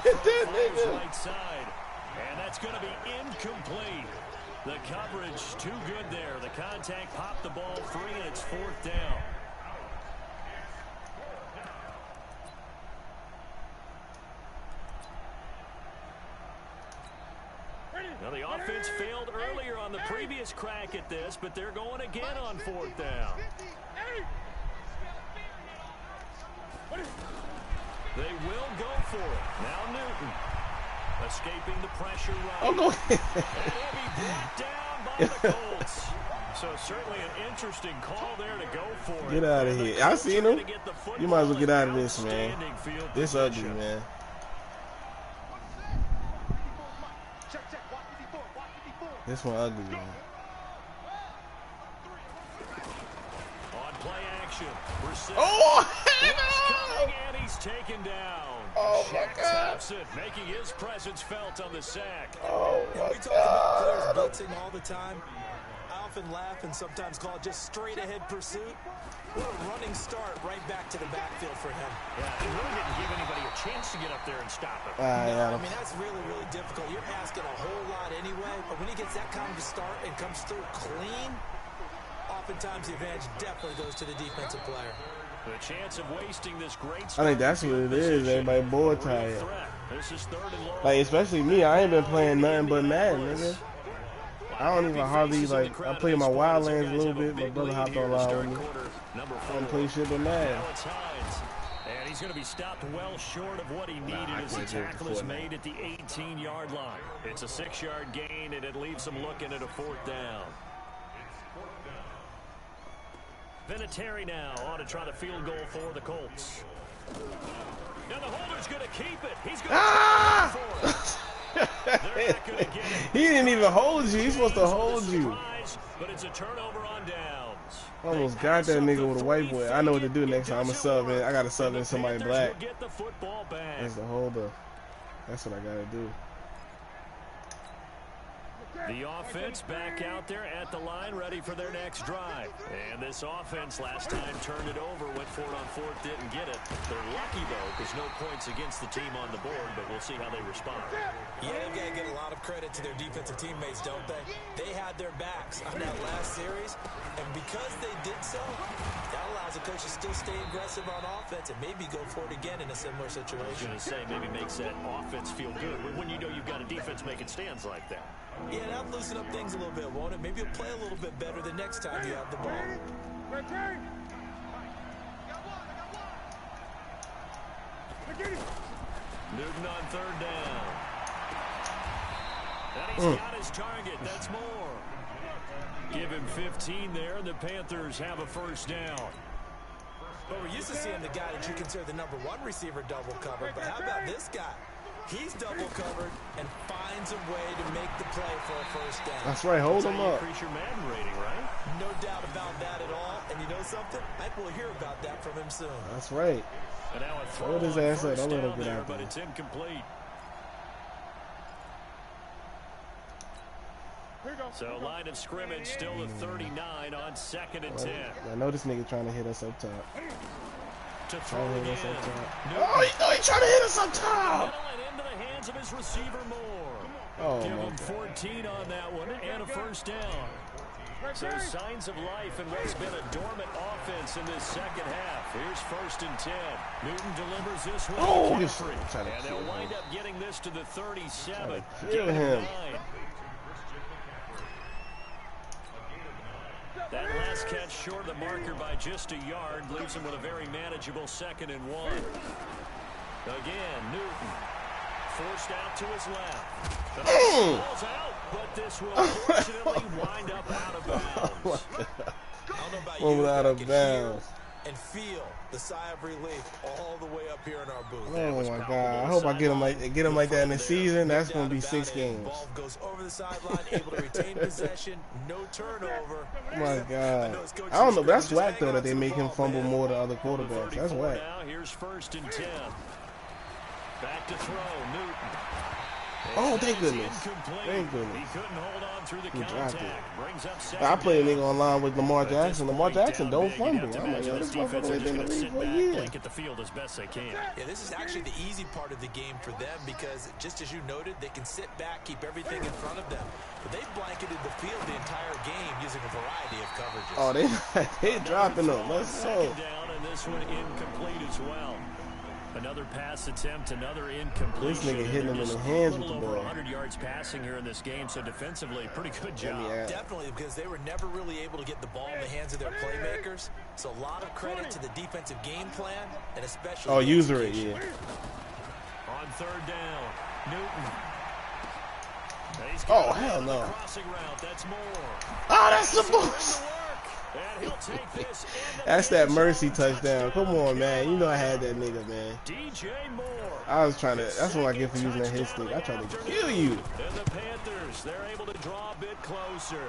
Hit that nigga! Right side. And that's going to be incomplete. The coverage too good there. The contact popped the ball free, and it's 4th down. Now the offense failed earlier on the previous crack at this, but they're going again on 4th down. They will go for it. Now Newton escaping the pressure right. Oh, go And he'll be brought down by the Colts. So certainly an interesting call there to go for it. Get out of here. I seen him. You might as well get out of this, man. This ugly, man. This one ugly, man. On play action. Oh, Coming and he's taken down. Oh, my God. Thompson making his presence felt on the sack. Oh, We my talk about God. players blitzing all the time. I often laugh and sometimes call it just straight ahead pursuit. What a running start right back to the backfield for him. Yeah, he really didn't give anybody a chance to get up there and stop him. I mean, that's really, really difficult. You're asking a whole lot anyway, but when he gets that kind of a start and comes through clean, oftentimes the advantage definitely goes to the defensive player. The chance of wasting this great I think that's what it is. Everybody bored tired. This is 3rd and long. Like, especially me. I ain't been playing nothing but Madden, nigga. I don't even hardly, like, I play my Wildlands a little bit. My brother hopped online with me. I don't play shit but Madden. Now it's Hines. And he's going to be stopped well short of what he needed as the tackle is made at the 18-yard line. It's a 6-yard gain, and it leaves him looking at a 4th down. Vinatieri now on to try the field goal for the Colts. Now the holder's going to keep it. He's going to for it. They're not going to get it. He didn't even hold you. He's supposed to hold you. But it's a turnover on downs. Almost got that nigga with a white boy. I know what to do next time. I'm a sub in. I got to sub in somebody black. Get the football back. That's the holder. That's what I got to do. The offense back out there at the line, ready for their next drive. And this offense last time turned it over, went for it on 4th, didn't get it. They're lucky, though, because no points against the team on the board, but we'll see how they respond. Yeah, they've got to get a lot of credit to their defensive teammates, don't they? They had their backs on that last series, and because they did so, that allows the coach to still stay aggressive on offense and maybe go for it again in a similar situation. I was going to say, maybe makes that offense feel good when you know you've got a defense making stands like that. Yeah, that'll loosen up things a little bit, won't it? Maybe you'll play a little bit better the next time you have the ball. Newton on third down. And he's got his target. That's more. Give him 15 there, and the Panthers have a first down. Well, we're used to seeing the guy that you consider the number one receiver double covered, but how about this guy? He's double covered and finds a way to make the play for a first down. That's right, hold him up. Increase your Madden rating, right? No doubt about that at all. And you know something? I think we'll hear about that from him soon. That's right. And now a throw his ass up. first Don't let him down get there, out but there. it's incomplete. So line of scrimmage still a 39 on 2nd and 10. I know this nigga trying to hit us up top. To throw Trying to again. hit us up top. Newton. Oh, he trying to hit us up top. Middle and into the hands of his receiver Moore. Oh, Give my him God. 14 on that one and a first down. So signs of life in what's been a dormant offense in this second half. Here's 1st and 10. Newton delivers this one. Oh, to he's Jeffrey. trying to And kill they'll him. wind up getting this to the 37. Kill him. 9. That last catch short of the marker by just a yard leaves him with a very manageable 2nd and 1. Again, Newton forced out to his left. The ball's out, but this will fortunately wind up out of bounds. I don't know about One you, out but I of can bounds. hear and feel the sigh of relief all the way up here in our booth. Oh my God! I hope I get him like that in the season. That's gonna be 6 games. Ball goes over the sideline, able to retain possession, no turnover. Oh my God! I don't know, but that's whack though that they make him fumble more than other quarterbacks. That's whack. Now here's 1st and 10. Back to throw, Newton. Oh, thank It's goodness. incomplete. Thank goodness. He couldn't hold on through the He dropped it. contact. Brings up I played a second nigga online with Lamar Jackson. Lamar Jackson don't down big. fumble. You'd have to I'm like, yo, imagine this defense motherfucker is ain't been in the just league gonna for a sit year. back, blanket the field as best they can. Yeah, this is actually the easy part of the game for them because, just as you noted, they can sit back, keep everything in front of them. But they've blanketed the field the entire game using a variety of coverages. Oh, they dropping them. Let's go. Second down, and this one incomplete as well. Another pass attempt, another incompletion. This nigga hitting him in the Just hands a with the little over ball. 100 yards passing here in this game, so defensively, pretty good job. Yeah. Definitely, because they were never really able to get the ball in the hands of their playmakers. So a lot of credit to the defensive game plan, and especially Oh, the user it, execution. On 3rd down, Newton. He's Oh, got hell on the no. crossing route. That's more. Oh, that's the Going bullshit. to work. And he'll take this into That's the that end mercy zone. touchdown. Come on, man. You know I had that nigga, man. DJ Moore. I was trying to. That's what I get for using that hit stick. I tried to kill you. And the Panthers, they're able to draw a bit closer.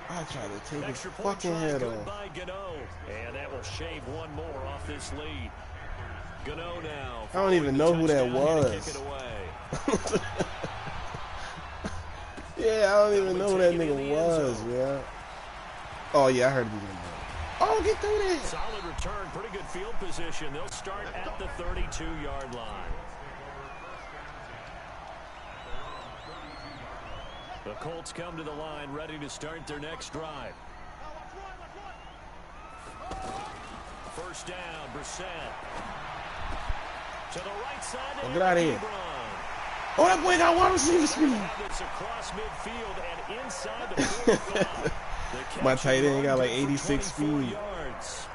I tried to take his Extra point fucking try head good off. by Gano. And that will shave one more off this lead. Gano now. I don't even know who that Touchdown, to was. kick it away. Yeah, I don't even know who that nigga was, man. Oh yeah, I heard he was in there. Oh, get through there. Solid return, pretty good field position. They'll start at the 32-yard line. The Colts come to the line, ready to start their next drive. First down, Brissett. To the right side. Oh, get out of here. Ebron. Oh, that boy got wide receiver speed. It's across midfield and inside the 45. The My catch tight end and got run like good for 86 24 speed. yards.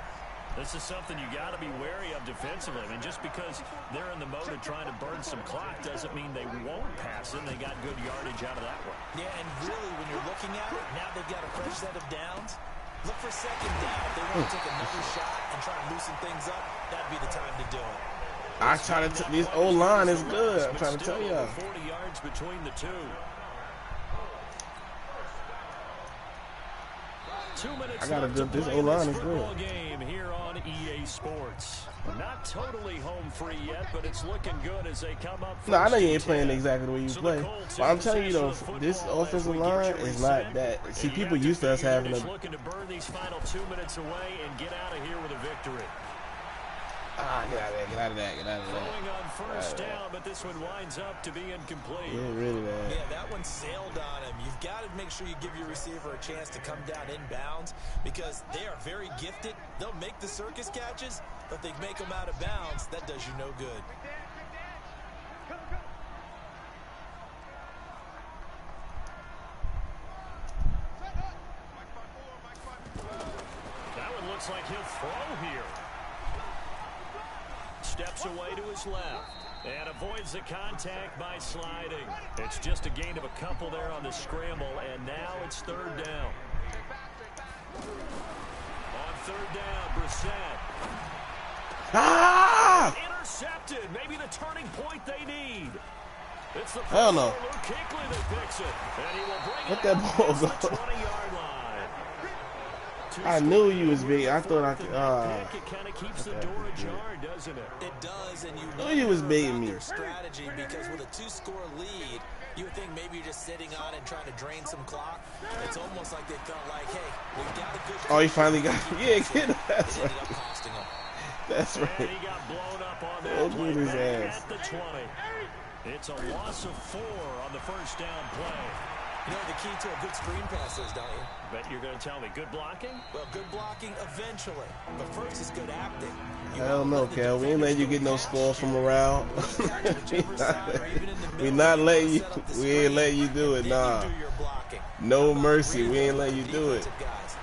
This is something you got to be wary of defensively. I mean, just because they're in the mode of trying to burn some clock doesn't mean they won't pass it. They got good yardage out of that one. Yeah, and really, when you're looking at it, now they've got a fresh set of downs. Look for 2nd down. If they want to take another shot and try and loosen things up, that'd be the time to do it. I try to. This old line is good. I'm trying to tell y'all. 40 yards between the two. 2 minutes I got a left good. to This play old line this is football good. game here on EA Sports. Not totally home free yet, but it's looking good as they come up. No, I know you ain't 1st and playing 10. exactly the way you So the play. Colts But I'm in telling you though, possession of the this football as offensive we get line you is not reset. that. See, And people you have used to us figure having they're just a. looking to burn these final 2 minutes away and get out of here with a victory. Ah, get out of there, get out of that, get out of Throwing that. on first down, but this one winds up to be incomplete. Get rid of that. Yeah, that one sailed on him. You've got to make sure you give your receiver a chance to come down inbounds because they are very gifted. They'll make the circus catches, but if they make them out of bounds, that does you no good. That one looks like he'll throw here. Steps away to his left and avoids the contact by sliding. It's just a gain of a couple there on the scramble, and now it's third down. On third down, Brissett. Ah! Intercepted. Maybe the turning point they need. It's the Hell no. Luke Kuechly that picks it. And he will bring Let it that out ball past the go. 20-yard line. I knew you was big. I thought I could. It kind of keeps the door ajar, doesn't it? It does, and you knew you was baiting me. their strategy because with a 2-score lead, you would think maybe you're just sitting on and trying to drain some clock. It's almost like they felt like, hey, we've got a good. Oh, he finally got. Yeah, get that's It ended right. up costing him. That's And right. he got blown up on that Don't play do his back ass. at the 20. It's a loss of 4 on the first down play. You know the key to a good screen pass is, don't you? Bet you're going to tell me good blocking? Well, good blocking eventually, but first is good acting. Hell no, Cal. We ain't letting you get no score from around. we not letting you. We ain't letting you do it. Nah. No mercy. We ain't letting you do it.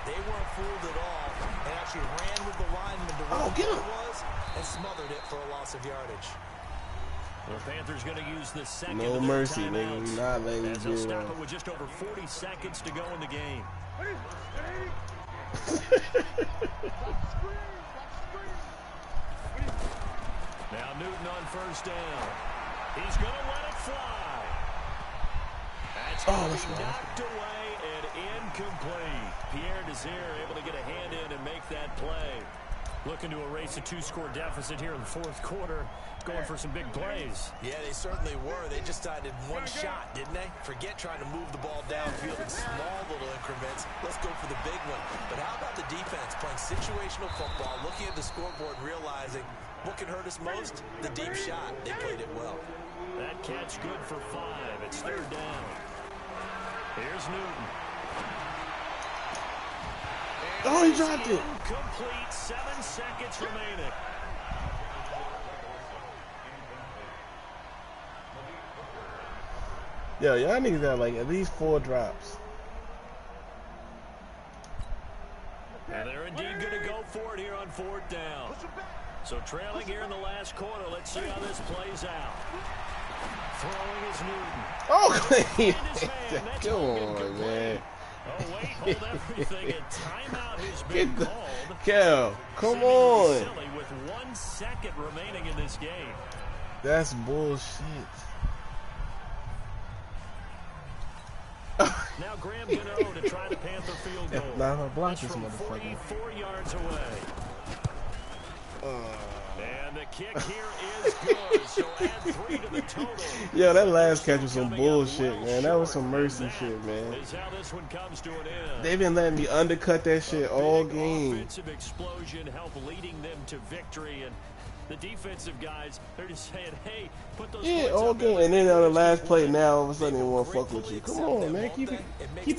They weren't fooled at all and actually ran with the lineman to where get him. it was and smothered it for a loss of yardage. The Panthers going to use the second No of their mercy, nigga. timeouts We not letting you as do they'll it. stop it with just over 40 seconds to go in the game. Now Newton on first down. He's going to let it fly. That's going to be knocked away and incomplete. Pierre Desir able to get a hand in and make that play. Looking to erase a 2-score deficit here in the fourth quarter. Going for some big plays. Yeah, they certainly were. They just decided one shot, didn't they? Forget trying to move the ball downfield in small little increments. Let's go for the big one. But how about the defense playing situational football, looking at the scoreboard, realizing what can hurt us most? The deep shot. They played it well. That catch good for 5. It's third down. Here's Newton. Oh, he dropped it. Incomplete. 7 seconds remaining. Yo, y'all niggas got like at least 4 drops. And they're indeed going to go for it here on fourth down. So trailing here in the last quarter. Let's see how this plays out. Throwing is Newton. Oh, Clay. In his hand. That's Come all on, incomplete. man. Oh, wait, hold everything. A timeout has been Get the called. Cal. Come Seemingly on. silly with 1 second remaining in this game. That's bullshit. Now Graham Gano to try the Panther field goal. Nah, I'm gonna block That's this from motherfucker. 44 yards away. And the kick here is good. So add 3 to the total. Yo, that last catch was some bullshit, man. That was some mercy shit, man. Is how this one comes to an end. They've been letting me undercut that shit all game. Offensive explosion help leading them to victory, and the defensive guys, they're just saying, hey, put those Yeah, points all up game. there. And then on the last play, Win. now all of a sudden they want to fuck with you. Come on, man. Keep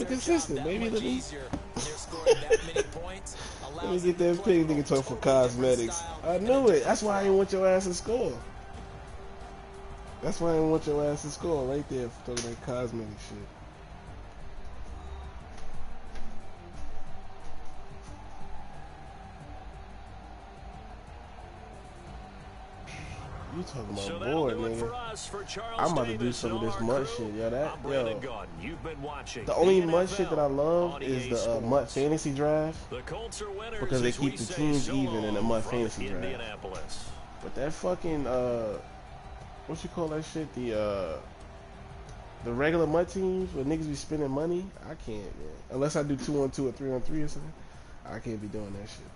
it consistent, baby. Let me get that pig nigga talk for cosmetics. I knew it. That's why I didn't want your ass to score. That's why I didn't want your ass to score right there for talking that cosmetic shit. You talking So about that'll bored, do it for nigga. us, for Charles I'm about to do Davis some of and this our MUT crew. shit, yo. That, I'm Brandon yo. Gaudin. You've been watching The only the MUT shit that I love on is EA the Sports. MUT fantasy draft. The Colts are winners because they as keep we the say teams so even in the long MUT from fantasy draft. Indianapolis. But that fucking what you call that shit? The regular MUT teams where niggas be spending money. I can't, man. Unless I do 2-on-2 or 3-on-3 or something. I can't be doing that shit.